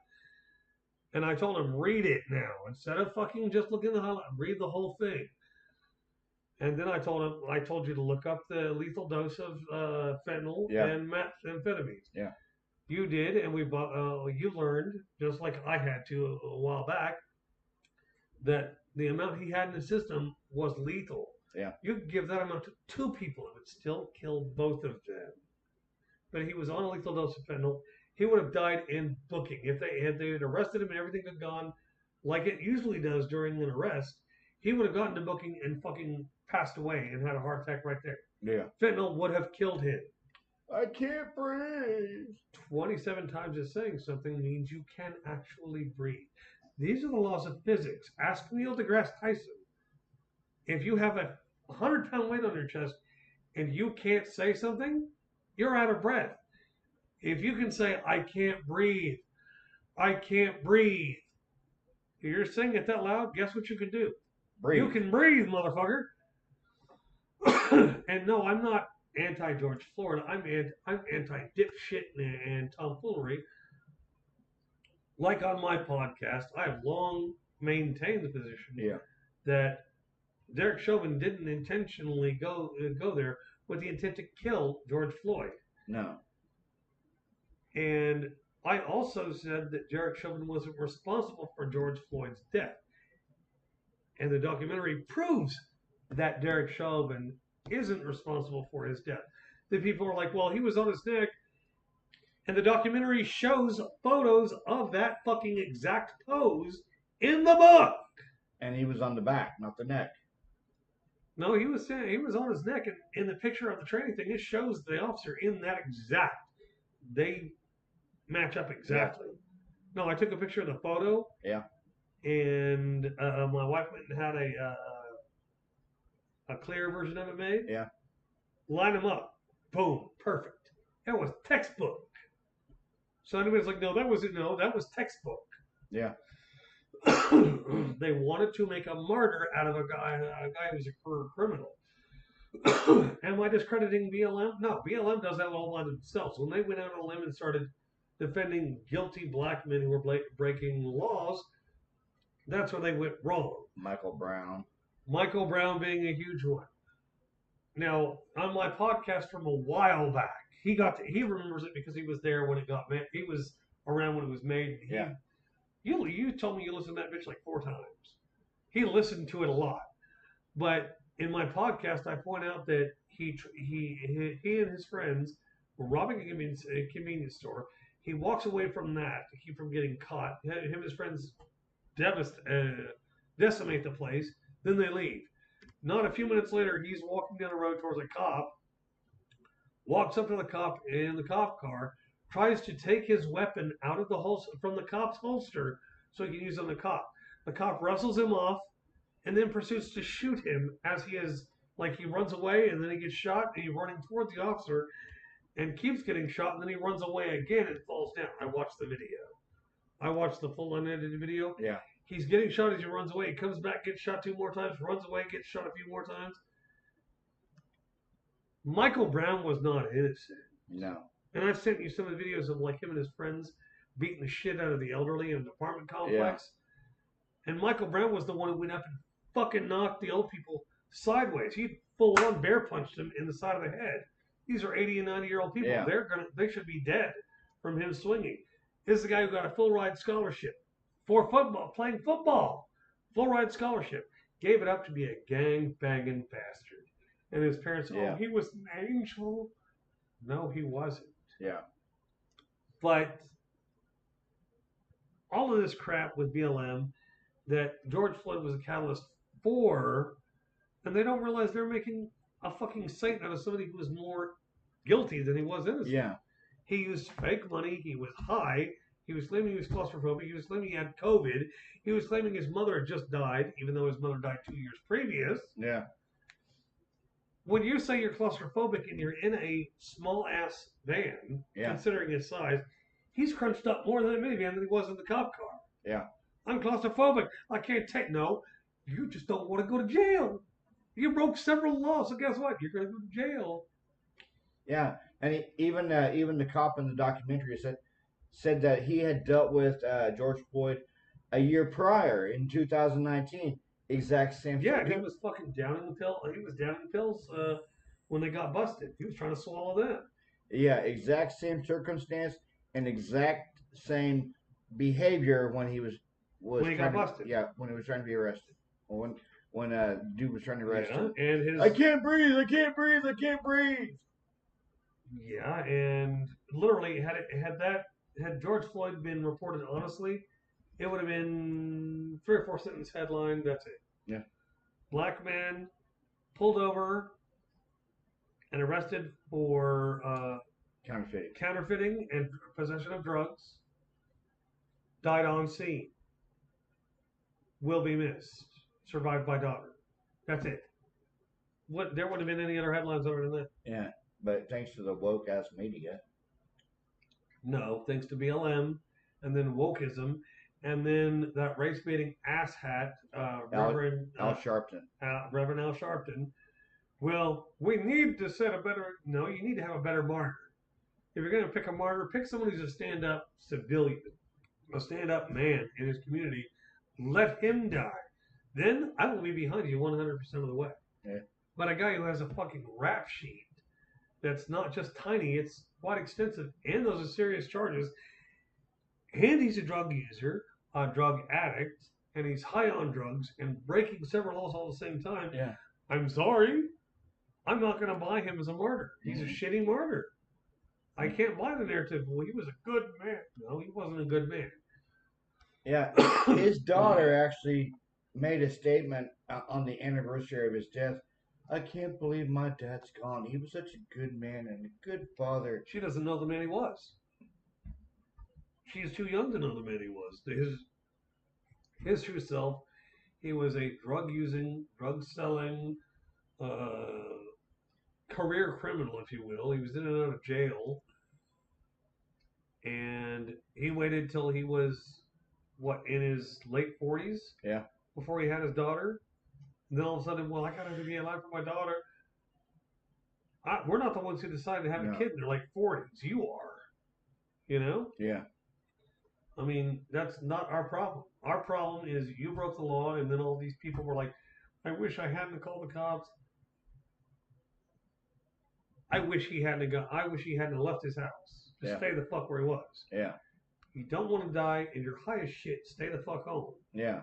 And I told him, read it now. Instead of fucking just looking at the highlight, read the whole thing. And then I told you to look up the lethal dose of fentanyl and methamphetamines. Yeah. You did, and you learned, just like I had to a while back, that the amount he had in his system was lethal. Yeah. You could give that amount to 2 people, it would still kill both of them. But he was on a lethal dose of fentanyl. He would have died in booking. If they had arrested him and everything had gone like it usually does during an arrest, he would have gotten to booking and fucking passed away and had a heart attack right there. Yeah. Fentanyl would have killed him. I can't breathe. 27 times as saying something means you can actually breathe. These are the laws of physics. Ask Neil deGrasse Tyson. if you have a 100-pound weight on your chest and you can't say something, you're out of breath. If you can say, I can't breathe, I can't breathe, if you're saying it that loud, guess what you can do? Breathe. You can breathe, motherfucker. And no, I'm not anti-George Floyd. I'm anti-dipshit and tomfoolery. Like on my podcast, I have long maintained the position that Derek Chauvin didn't intentionally go there with the intent to kill George Floyd. No. And I also said that Derek Chauvin wasn't responsible for George Floyd's death. And the documentary proves that Derek Chauvin isn't responsible for his death. The people are like, well, he was on his neck. And the documentary shows photos of that fucking exact pose in the book. And he was on the back, not the neck. No, he was on his neck. And in the picture of the training thing, it shows the officer in that exact. They match up exactly. Yeah. No, I took a picture of the photo. Yeah. And my wife went and had a clear version of it made. Yeah. Line them up. Boom. Perfect. That was textbook. So anybody's like, no, that was textbook. Yeah. They wanted to make a martyr out of a guy who was a criminal. Am I discrediting BLM? No, BLM does that all by themselves. When they went out on a limb and started defending guilty black men who were breaking laws, that's where they went wrong. Michael Brown being a huge one. Now, on my podcast from a while back, he remembers it because he was there when it got made. He was around when it was made. You told me you listened to that bitch like 4 times. He listened to it a lot. But in my podcast, I point out that he and his friends were robbing a convenience store. He walks away from that to keep from getting caught. Him and his friends decimate the place. Then they leave. Not a few minutes later, he's walking down the road towards a cop, walks up to the cop in the cop car, tries to take his weapon out of from the cop's holster so he can use it on the cop. The cop wrestles him off and then proceeds to shoot him as he runs away and then he gets shot and he's running towards the officer and keeps getting shot and then he runs away again and falls down. I watched the video. I watched the full unedited video. Yeah. He's getting shot as he runs away. He comes back, gets shot 2 more times, runs away, gets shot a few more times. Michael Brown was not innocent. No. And I've sent you some of the videos of him and his friends beating the shit out of the elderly in an apartment complex. Yeah. And Michael Brown was the one who went up and fucking knocked the old people sideways. He full on bear punched them in the side of the head. These are 80 and 90-year-old people. Yeah. They should be dead from him swinging. This is the guy who got a full ride scholarship for football, playing football. Full ride scholarship. Gave it up to be a gang banging bastard. And his parents, he was an angel. No, he wasn't. Yeah. But all of this crap with BLM that George Floyd was a catalyst for, and they don't realize they're making a fucking saint out of somebody who was more guilty than he was innocent. Yeah. He used fake money. He was high. He was claiming he was claustrophobic. He was claiming he had COVID. He was claiming his mother had just died, even though his mother died 2 years previous. Yeah. When you say you're claustrophobic and you're in a small-ass van, considering his size, he's crunched up more than a minivan than he was in the cop car. Yeah. I'm claustrophobic. I can't take... No, you just don't want to go to jail. You broke several laws, so guess what? You're going to go to jail. Yeah, and even the cop in the documentary said that he had dealt with George Floyd a year prior in 2019. Exact same. Yeah, he was fucking downing the pill. He was downing the pills when they got busted. He was trying to swallow them. Yeah, exact same circumstance and exact same behavior when he when he got busted. Yeah, when he was trying to be arrested. When dude was trying to arrest him. And I can't breathe. I can't breathe. I can't breathe. Yeah, and literally had George Floyd been reported honestly, it would have been 3 or 4 sentence headline. That's it. Yeah. Black man pulled over and arrested for counterfeiting and possession of drugs. Died on scene. Will be missed. Survived by daughter. That's it. There wouldn't have been any other headlines other than that. Yeah, but thanks to the woke ass media. No, thanks to BLM, and then wokeism, and then that race baiting asshat, Reverend Al Sharpton. Reverend Al Sharpton. Well, we need to set a better. No, you need to have a better martyr. If you're going to pick a martyr, pick someone who's a stand-up civilian, a stand-up man in his community. Let him die. Then I will be behind you 100% of the way. Yeah. But a guy who has a fucking rap sheet that's not just tiny, it's quite extensive, and those are serious charges. And he's a drug user, a drug addict, and he's high on drugs and breaking several laws all at the same time. Yeah. I'm sorry. I'm not going to buy him as a martyr. He's a shitty martyr. I can't buy the narrative. Well, he was a good man. No, he wasn't a good man. Yeah. His daughter actually made a statement on the anniversary of his death. I can't believe my dad's gone. He was such a good man and a good father. She doesn't know the man he was. She's too young to know the man he was. His true self, he was a drug-using, drug-selling, career criminal, if you will. He was in and out of jail. And he waited till he was, in his late 40s? Yeah. Before he had his daughter. And then all of a sudden, well, I got to be alive for my daughter. We're not the ones who decided to have a kid in their late 40s. You are. You know? Yeah. I mean, that's not our problem. Our problem is you broke the law, and then all these people were like, I wish I hadn't called the cops. I wish he hadn't left his house. Just stay the fuck where he was. Yeah. You don't want to die, and you're high as shit. Stay the fuck home. Yeah.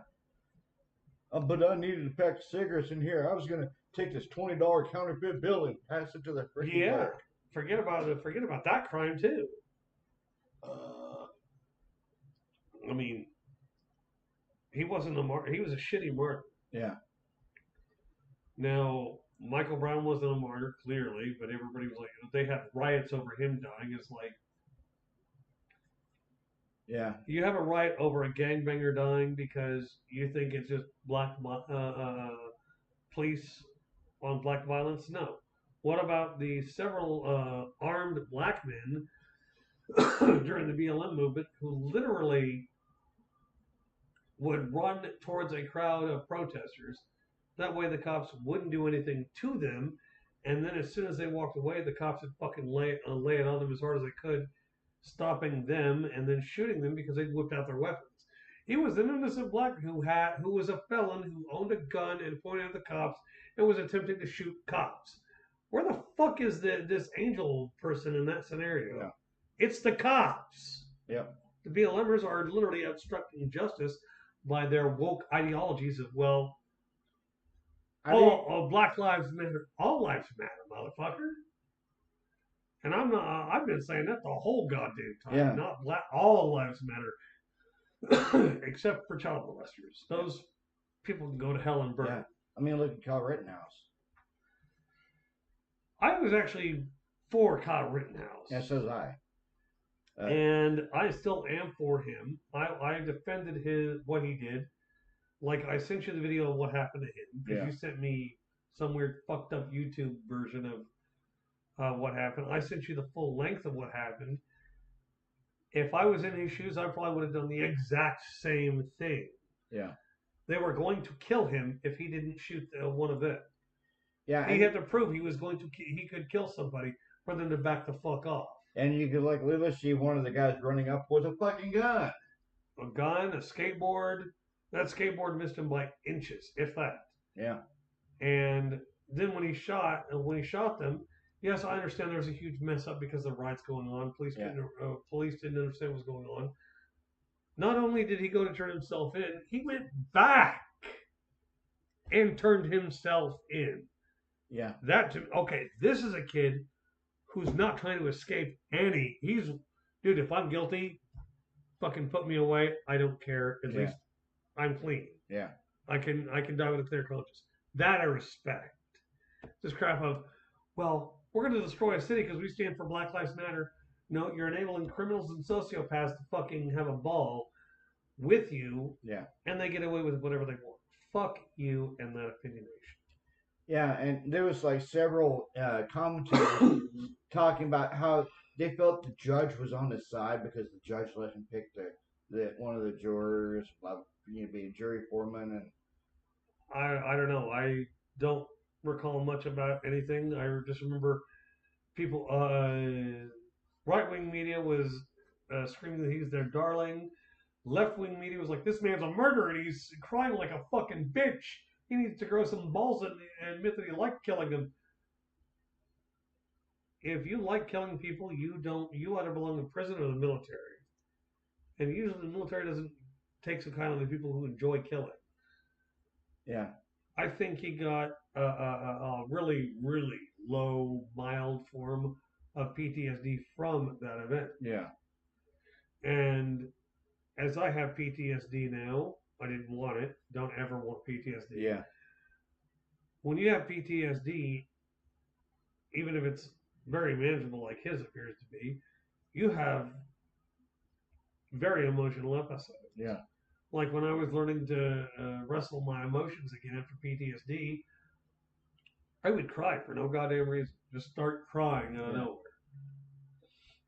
But I needed a pack of cigarettes in here. I was gonna take this $20 counterfeit bill and pass it to the freaking clerk. Forget about that crime too. I mean, he wasn't a martyr. He was a shitty martyr. Yeah. Now, Michael Brown wasn't a martyr, clearly, but everybody was like, they had riots over him dying. It's like, yeah, you have a riot over a gangbanger dying because you think it's just black police on black violence? No. What about the several armed black men during the BLM movement who literally would run towards a crowd of protesters? That way the cops wouldn't do anything to them, and then as soon as they walked away, the cops would fucking lay it on them as hard as they could, stopping them and then shooting them because they'd whipped out their weapons. He was an innocent black who was a felon who owned a gun and pointed at the cops and was attempting to shoot cops. Where the fuck is this angel person in that scenario? Yeah. It's the cops. Yeah. The BLMers are literally obstructing justice by their woke ideologies of, well, Black Lives Matter. All lives matter, motherfucker. And I've been saying that the whole goddamn time. Yeah. Not black. All lives matter, except for child molesters. Those people can go to hell and burn. Yeah. I mean, look at Kyle Rittenhouse. I was actually for Kyle Rittenhouse. Yeah, so was I. And I still am for him. I defended what he did. Like, I sent you the video of what happened to him because you sent me some weird fucked up YouTube version of what happened. I sent you the full length of what happened. If I was in his shoes, I probably would have done the exact same thing. Yeah. They were going to kill him if he didn't shoot one of them. Yeah. He had to prove he could kill somebody for them to back the fuck off. And you could literally see one of the guys running up with a fucking gun. A gun, a skateboard. That skateboard missed him by inches, if that. Yeah. And then when he shot them, yes, I understand there was a huge mess up because the riots going on. Police didn't understand what was going on. Not only did he go to turn himself in, he went back and turned himself in. Yeah. This is a kid who's not trying to escape dude, if I'm guilty, fucking put me away. I don't care. At least I'm clean. Yeah. I can die with a clear conscience. That I respect. This crap of, well, we're going to destroy a city because we stand for Black Lives Matter. No, you're enabling criminals and sociopaths to fucking have a ball with you. Yeah. And they get away with whatever they want. Fuck you and that opinionation. Yeah, and there was like several commentators talking about how they felt the judge was on his side because the judge let him pick the one of the jurors, be a jury foreman, and I don't know. I don't recall much about anything. I just remember people. Right wing media was screaming that he's their darling. Left wing media was like, this man's a murderer and he's crying like a fucking bitch. He needs to grow some balls and admit that he liked killing them. If you like killing people, you either belong in prison or the military. And usually the military doesn't take some kind of the people who enjoy killing. yeah, I think he got a really, really low, mild form of PTSD from that event. yeah, And as I have PTSD now, I didn't want it. Don't ever want PTSD. yeah, When you have PTSD, even if it's very manageable, like his appears to be, you have very emotional episodes. yeah, Like when I was learning to wrestle my emotions again after PTSD, I would cry for no goddamn reason. Just start crying out of yeah, nowhere.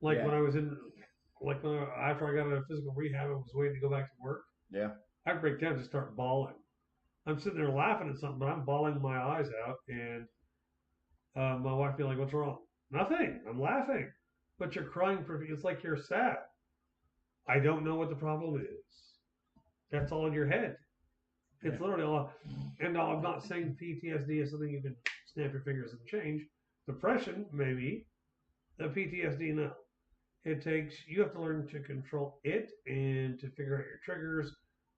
Like yeah, when I was in, like when after I got out of physical rehab, I was waiting to go back to work. yeah, I'd break down and just start bawling. I'm sitting there laughing at something, but I'm bawling my eyes out, and my wife be like, "What's wrong?" Nothing. I'm laughing, but you're crying for. It's like you're sad. I don't know what the problem is. That's all in your head. It's yeah, literally all. And no, I'm not saying PTSD is something you can snap your fingers and change. Depression, maybe. The PTSD, no. It takes you have to learn to control it and to figure out your triggers.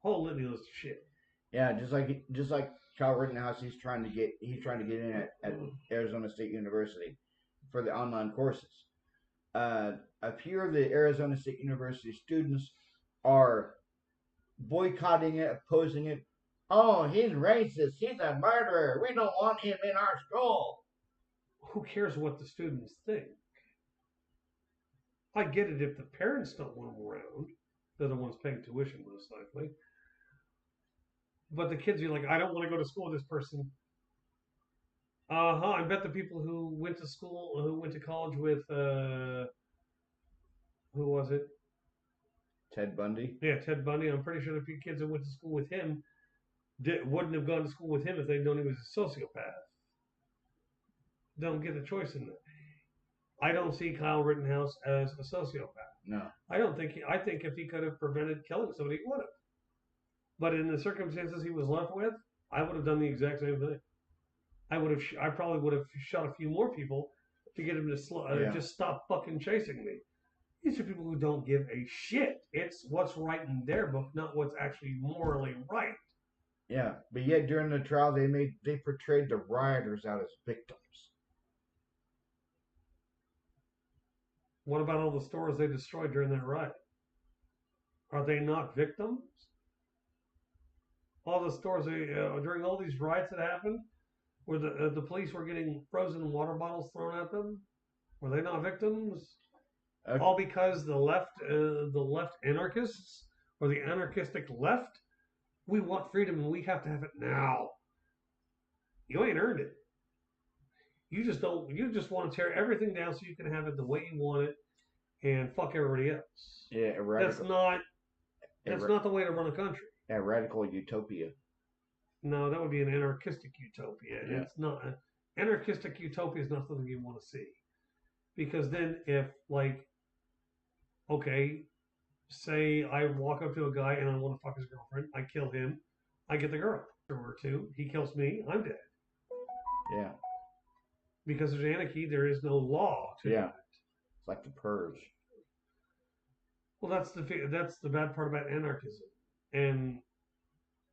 Whole litany list of shit. yeah. Just like Kyle Rittenhouse, he's trying to get in at Arizona State University for the online courses. A few of the Arizona State University students are boycotting it, opposing it. Oh, he's racist. He's a murderer. We don't want him in our school. Who cares what the students think? I get it if the parents don't want them around. They're the ones paying tuition, most likely. But the kids are like, I don't want to go to school with this person. I bet the people who went to school, who went to college with, who was it? Ted Bundy. Yeah, Ted Bundy. I'm pretty sure the few kids that went to school with him wouldn't have gone to school with him if they'd known he was a sociopath. Don't get a choice in that. I don't see Kyle Rittenhouse as a sociopath. No. I think if he could have prevented killing somebody, he would have. But in the circumstances he was left with, I would have done the exact same thing. I probably would have shot a few more people to get him to just stop fucking chasing me. These are people who don't give a shit. It's what's right in their book, not what's actually morally right. Yeah, but yet during the trial they portrayed the rioters out as victims. What about all the stores they destroyed during that riot? Are they not victims? All the stores during all these riots that happened, where the police were getting frozen water bottles thrown at them, were they not victims? All because the left anarchists or the anarchistic left, we want freedom and we have to have it now. You ain't earned it. You just don't. You just want to tear everything down so you can have it the way you want it, and fuck everybody else. Yeah, That's not the way to run a country. A radical utopia. No, that would be an anarchistic utopia. And Yeah. it's not. Anarchistic utopia is not something you want to see. Because then if, like, okay, say I walk up to a guy and I want to fuck his girlfriend, I kill him, I get the girl. Or two, he kills me, I'm dead. Yeah. Because there's anarchy, there is no law to Yeah. that. It's like the purge. Well, that's the bad part about anarchism. And,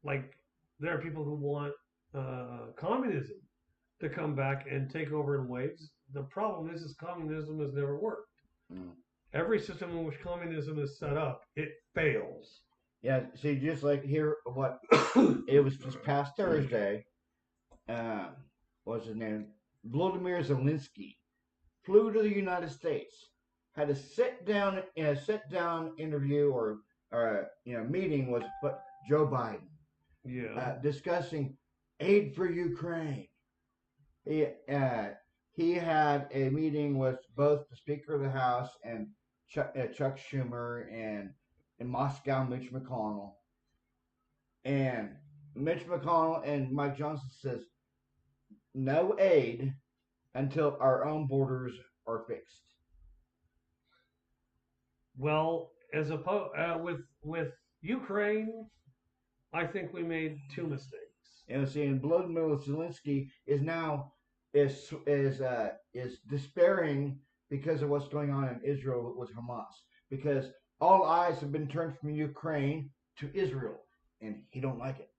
like, there are people who want communism to come back and take over in waves. The problem is communism has never worked. Mm. Every system in which communism is set up, it fails. Yeah, see, just like here, what it was this past Thursday. What's his name? Volodymyr Zelensky flew to the United States, had a sit down interview or meeting with Joe Biden. Yeah. Discussing aid for Ukraine. he had a meeting with both the Speaker of the House and Chuck Schumer and in Moscow Mitch McConnell. And Mitch McConnell and Mike Johnson says no aid until our own borders are fixed. Well, as opposed with Ukraine, I think we made two mistakes. And seeing Volodymyr Zelensky is now is despairing because of what's going on in Israel with Hamas. Because all eyes have been turned from Ukraine to Israel, and he don't like it.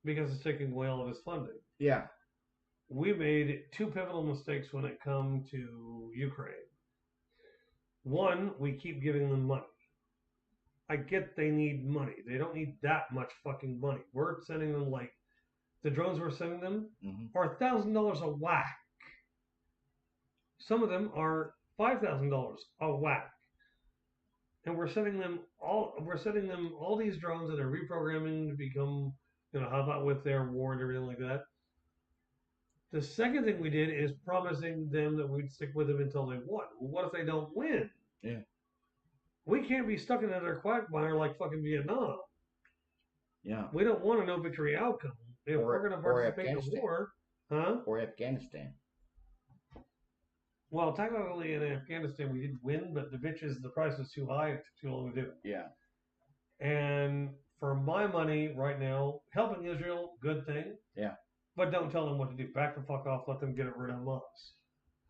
Because it's taking away all of his funding. Yeah. We made two pivotal mistakes when it comes to Ukraine. One, we keep giving them money. I get they need money. They don't need that much fucking money. We're sending them like the drones we're sending them are $1,000 a whack. Some of them are $5,000 a whack. And we're sending them all these drones that are reprogramming to become, how about with their war and everything like that. The second thing we did is promising them that we'd stick with them until they won. Well, what if they don't win? Yeah. We can't be stuck in another quagmire like fucking Vietnam. Yeah. We don't want a no victory outcome. If we're going to participate in the war, or Afghanistan. Well, technically in Afghanistan we did win, but the price was too high. It took too long to do. Yeah. And for my money right now, helping Israel, good thing. Yeah. But don't tell them what to do. Back the fuck off. Let them get rid of Hamas.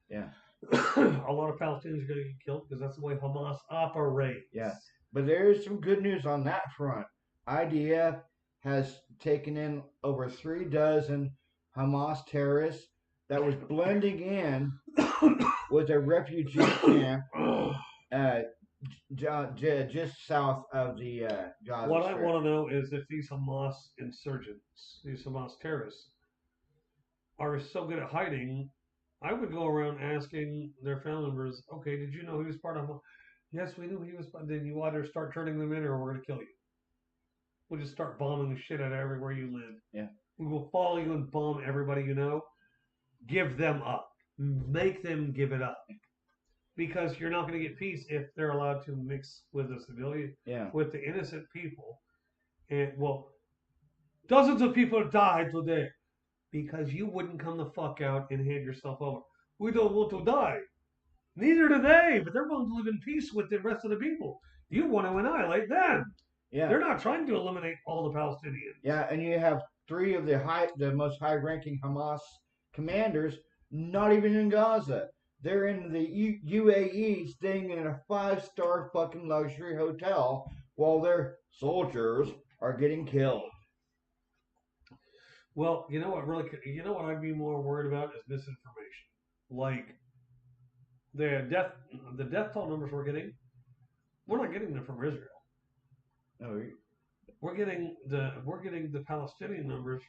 Yeah. A lot of Palestinians are going to get killed because that's the way Hamas operates. Yeah. But there is some good news on that front. IDF has taken in over 3 dozen Hamas terrorists that was blending in with a refugee camp just south of the Gaza What Strip. I want to know is if these Hamas insurgents, these Hamas terrorists, are so good at hiding, I would go around asking their family members, okay, did you know he was part of Hamas? Yes, we knew he was. Then you either start turning them in or we're going to kill you. We'll just start bombing the shit out of everywhere you live. Yeah. We will follow you and bomb everybody you know. Give them up. Make them give it up. Because you're not going to get peace if they're allowed to mix with the civilian, with the innocent people. And, dozens of people died today because you wouldn't come the fuck out and hand yourself over. We don't want to die. Neither do they, but they're willing to live in peace with the rest of the people. You want to annihilate them. Yeah. They're not trying to eliminate all the Palestinians. Yeah, and you have 3 of the most high-ranking Hamas commanders not even in Gaza. They're in the UAE staying in a 5-star fucking luxury hotel while their soldiers are getting killed. Well, you know what I'd be more worried about is misinformation. Like the death toll numbers we're not getting them from Israel. No, we're getting the Palestinian numbers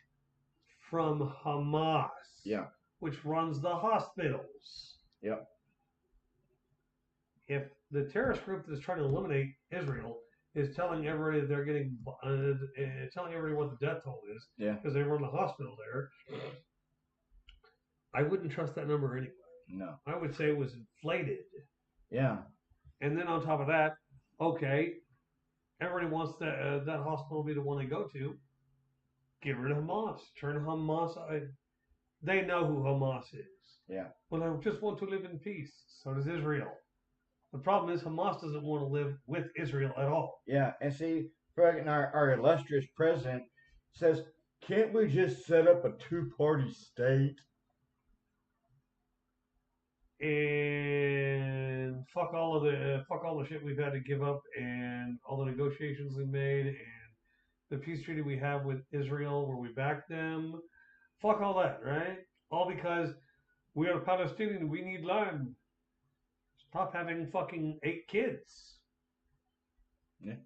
from Hamas. Yeah. Which runs the hospitals. Yep. If the terrorist group that's trying to eliminate Israel is telling everybody that they're getting, telling everybody what the death toll is, because they run the hospital there, I wouldn't trust that number anyway. No. I would say it was inflated. Yeah. And then on top of that, okay, everybody wants that hospital to be the one they go to. Get rid of Hamas. Turn Hamas. They know who Hamas is. Yeah. Well, I just want to live in peace. So does Israel. The problem is Hamas doesn't want to live with Israel at all. Yeah, and see, our illustrious president says, can't we just set up a 2-party state? And fuck all the shit we've had to give up and all the negotiations we made and the peace treaty we have with Israel where we back them. Fuck all that, right? All because we are Palestinian, we need land. Stop having fucking 8 kids. Yeah.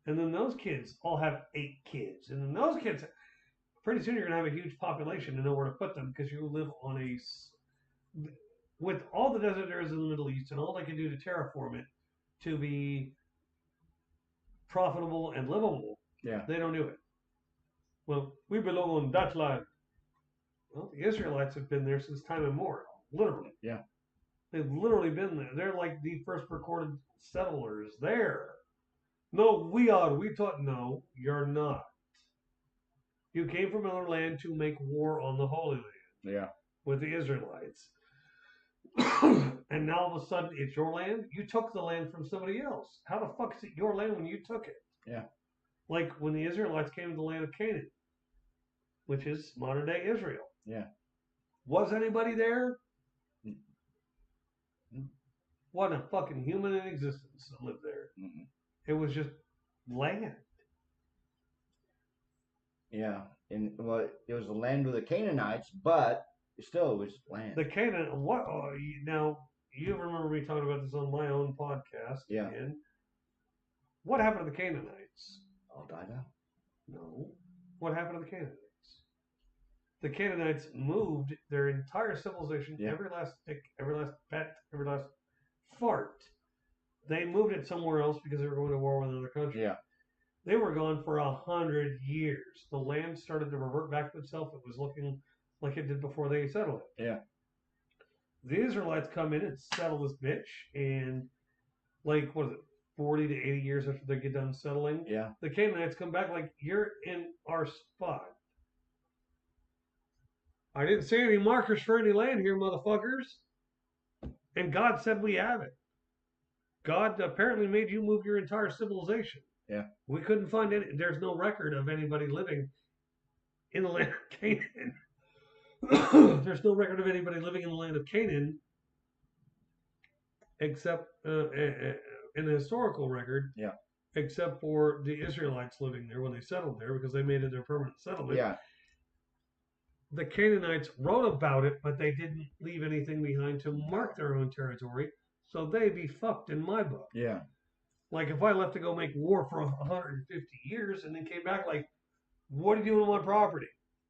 And then those kids all have 8 kids. And then those kids, pretty soon you're going to have a huge population to know where to put them because you live on with all the desert areas in the Middle East and all they can do to terraform it to be profitable and livable, they don't do it. Well, we belong on that land. Well, the Israelites have been there since time immemorial, literally. Yeah. They've literally been there. They're like the first recorded settlers there. No, we are. We taught. No, you're not. You came from another land to make war on the Holy Land Yeah. with the Israelites. And now all of a sudden it's your land? You took the land from somebody else. How the fuck is it your land when you took it? Yeah. Like when the Israelites came to the land of Canaan, which is modern day Israel. Yeah. Was anybody there? Mm-hmm. Wasn't a fucking human in existence that lived there. Mm-hmm. It was just land. Yeah. And well, it was the land of the Canaanites, but still it was land. The Canaan. What? Now you remember me talking about this on my own podcast. Yeah. And what happened to the Canaanites? All died out. No. What happened to the Canaanites? The Canaanites moved their entire civilization, Yeah. every last tick, every last pet, every last fart. They moved it somewhere else because they were going to war with another country. Yeah. They were gone for 100 years. The land started to revert back to itself. It was looking like it did before they settled it. Yeah. The Israelites come in and settle this bitch, and like, what is it, 40 to 80 years after they get done settling, Yeah. the Canaanites come back like, you're in our spot. I didn't see any markers for any land here, motherfuckers. And God said we have it. God apparently made you move your entire civilization. Yeah. We couldn't find any. There's no record of anybody living in the land of Canaan. There's no record of anybody living in the land of Canaan except in the historical record. Yeah. Except for the Israelites living there when they settled there because they made it their permanent settlement. Yeah. The Canaanites wrote about it, but they didn't leave anything behind to mark their own territory, so they be fucked in my book. Yeah. Like if I left to go make war for 150 years and then came back like, what are you doing on my property?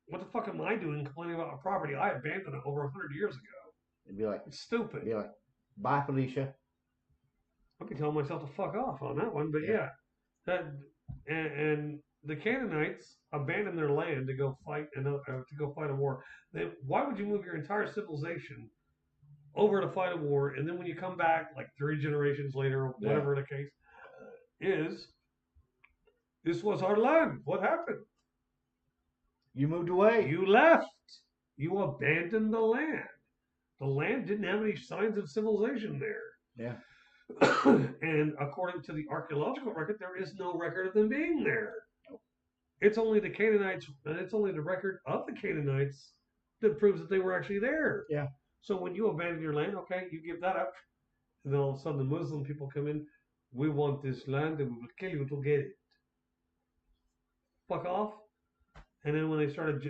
What the fuck am I doing complaining about my property? I abandoned it over 100 years ago. It'd be like, It's stupid. it'd be like, bye, Felicia. I'd be telling myself to fuck off on that one, but yeah. That and the Canaanites abandoned their land to go fight a war. Why would you move your entire civilization over to fight a war, and then when you come back, like 3 generations later, or whatever the case is, this was our land. What happened? You moved away. You left. You abandoned the land. The land didn't have any signs of civilization there. Yeah. And according to the archaeological record, there is no record of them being there. It's only the Canaanites, and it's only the record of the Canaanites that proves that they were actually there. Yeah. So when you abandon your land, okay, you give that up, and then all of a sudden the Muslim people come in, we want this land and we will kill you to get it. Fuck off. And then when they started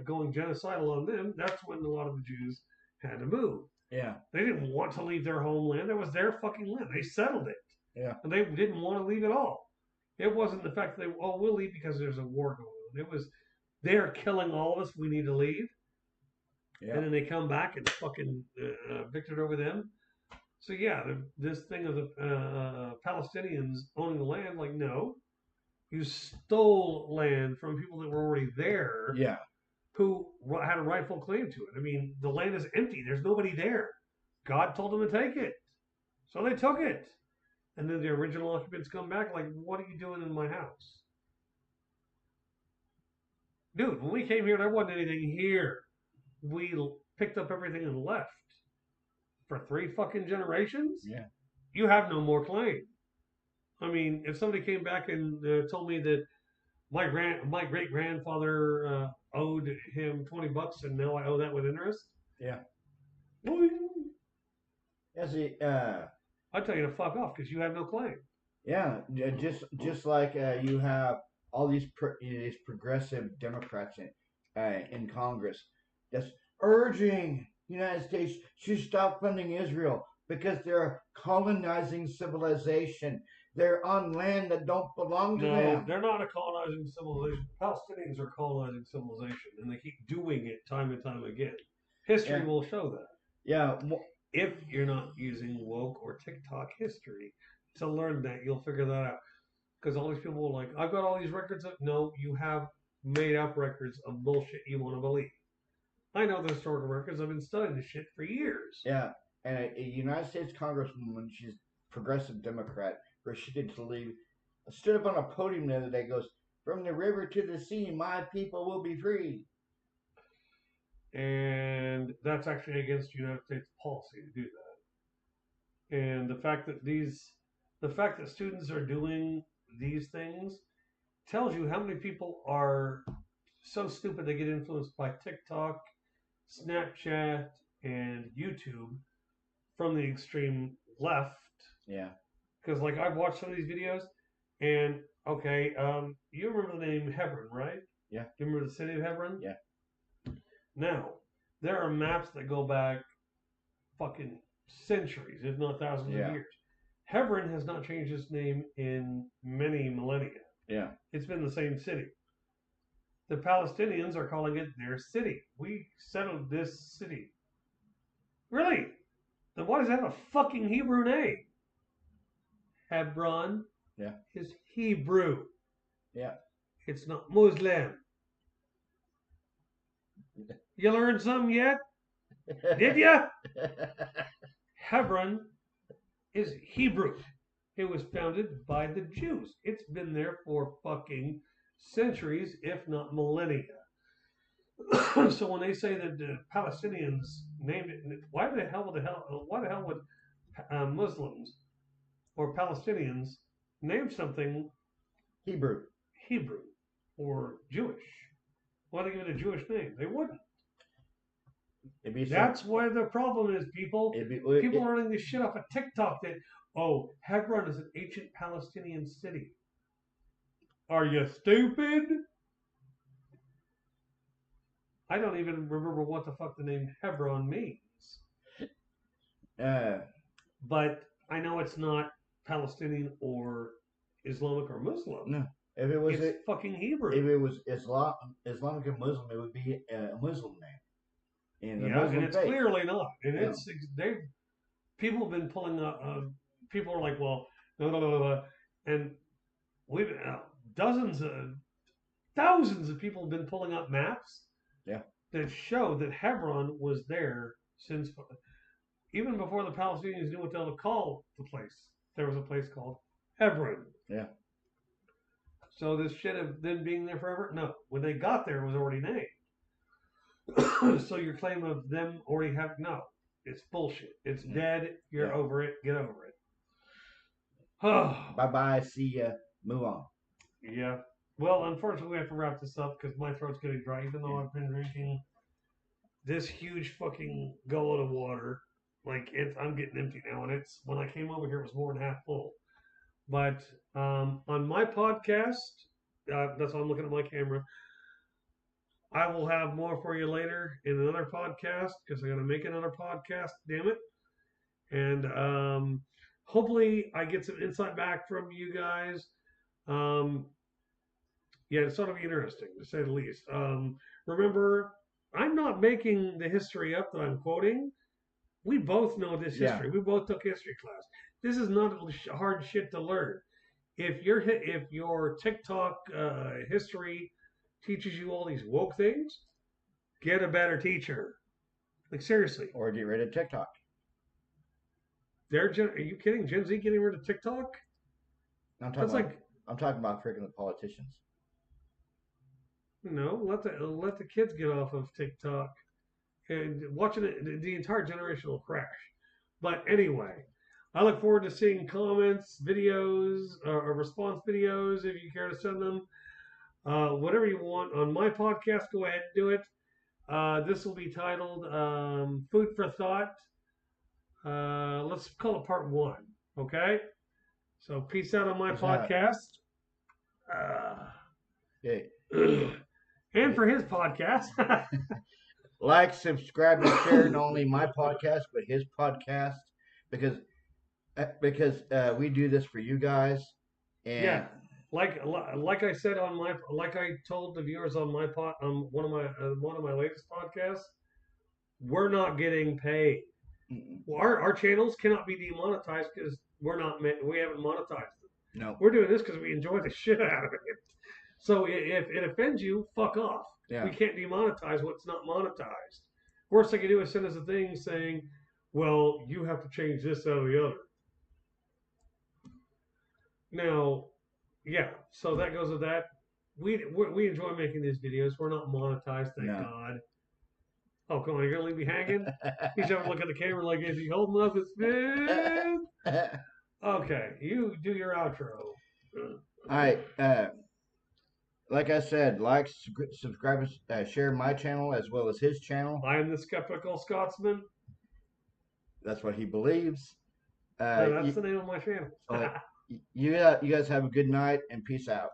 going genocidal on them, that's when a lot of the Jews had to move. Yeah. They didn't want to leave their homeland. It was their fucking land. They settled it. Yeah. And they didn't want to leave at all. It wasn't the fact that we'll leave because there's a war going on. It was, they're killing all of us. We need to leave. Yeah. And then they come back and fucking victored over them. So yeah, this thing of the Palestinians owning the land, like, no. You stole land from people that were already there. Yeah. Who had a rightful claim to it. I mean, the land is empty. There's nobody there. God told them to take it. So they took it. And then the original occupants come back like, what are you doing in my house? Dude, when we came here, there wasn't anything here. We picked up everything and left. For 3 fucking generations? Yeah. You have no more claim. I mean, if somebody came back and told me that my great grandfather owed him $20 and now I owe that with interest. Yeah. Boing. Yeah. See, I'd tell you to fuck off because you have no claim. yeah. Just like you have all these progressive Democrats in Congress that's urging the United States to stop funding Israel because they're colonizing civilization. They're on land that don't belong to No, them. they're not a colonizing civilization. Palestinians are colonizing civilization, and they keep doing it time and time again. History will show that. Yeah. If you're not using woke or TikTok history to learn that, you'll figure that out. Because all these people are like, I've got all these records. No, you have made up records of bullshit you want to believe. I know the historical records. I've been studying this shit for years. Yeah, and a United States Congresswoman, she's progressive Democrat, proceeded to leave, stood up on a podium the other day, goes, "From the river to the sea, my people will be free." And that's actually against United States policy to do that. And the fact that students are doing these things tells you how many people are so stupid they get influenced by TikTok, Snapchat, and YouTube from the extreme left. Yeah. Because like I've watched some of these videos, and okay, you remember the name Hebron, right? Yeah. Do you remember the city of Hebron? Yeah. Now, there are maps that go back fucking centuries, if not thousands of years. Hebron has not changed its name in many millennia. Yeah. It's been the same city. The Palestinians are calling it their city. We settled this city. Really? Then why does it have a fucking Hebrew name? Hebron is Hebrew. Yeah. It's not Muslim. You learned something yet? Did ya? Hebron is Hebrew. It was founded by the Jews. It's been there for fucking centuries, if not millennia. So when they say that the Palestinians named it, why the hell would Muslims or Palestinians name something Hebrew or Jewish? Why they give it a Jewish name? They wouldn't. That's why the problem is, people. People are running this shit off of TikTok that, oh, Hebron is an ancient Palestinian city. Are you stupid? I don't even remember what the fuck the name Hebron means. But I know it's not Palestinian or Islamic or Muslim. No. If it was fucking Hebrew. If it was Islamic or Muslim, it would be a Muslim name. And it's faith. Clearly not. And people have been pulling up. People are like, well, no, and we've thousands of people have been pulling up maps. Yeah. That show that Hebron was there since even before the Palestinians knew what to call the place. There was a place called Hebron. Yeah. So this shit of them being there forever? No. When they got there, it was already named. So your claim of them already no. It's bullshit. It's dead. You're over it. Get over it. Bye-bye. See ya. Move on. Yeah. Well, unfortunately, we have to wrap this up because my throat's getting dry, even though I've been drinking this huge fucking gullet of water. Like, I'm getting empty now, and when I came over here, it was more than half full. But on my podcast, that's why I'm looking at my camera, I will have more for you later in another podcast because I got to make another podcast, damn it. And hopefully I get some insight back from you guys. Yeah, it's sort of interesting, to say the least. Remember, I'm not making the history up that I'm quoting. We both know this history. We both took history class. This is not hard shit to learn. If your TikTok history teaches you all these woke things, get a better teacher. Like, seriously. Or get rid of TikTok. Are you kidding? Gen Z getting rid of TikTok? I'm talking about freaking the politicians. No, let the kids get off of TikTok, and watching it, the entire generation will crash. But anyway, I look forward to seeing comments, videos, or response videos if you care to send them. Whatever you want on my podcast, go ahead and do it. This will be titled Food for Thought. Let's call it part 1. Okay? So peace out on my podcast. And for his podcast. Like, subscribe, and share not only my podcast, but his podcast. Because we do this for you guys. And yeah. Like I said like I told the viewers on my one of my latest podcasts, we're not getting paid. Our channels cannot be demonetized because we haven't monetized them. No, we're doing this because we enjoy the shit out of it. So if it offends you, fuck off. Yeah. We can't demonetize what's not monetized. Worst they can do is send us a thing saying, "Well, you have to change this out of the other." Now, yeah, so that goes with that. We enjoy making these videos. We're not monetized, thank No. God. Oh, come on, you're gonna leave me hanging? He's having to look at the camera like, is he holding up his fist? Okay, you do your outro. All right. Like I said, like, subscribe, share my channel as well as his channel. I am the skeptical Scotsman. That's what he believes. No, that's the name of my channel. You guys have a good night and peace out.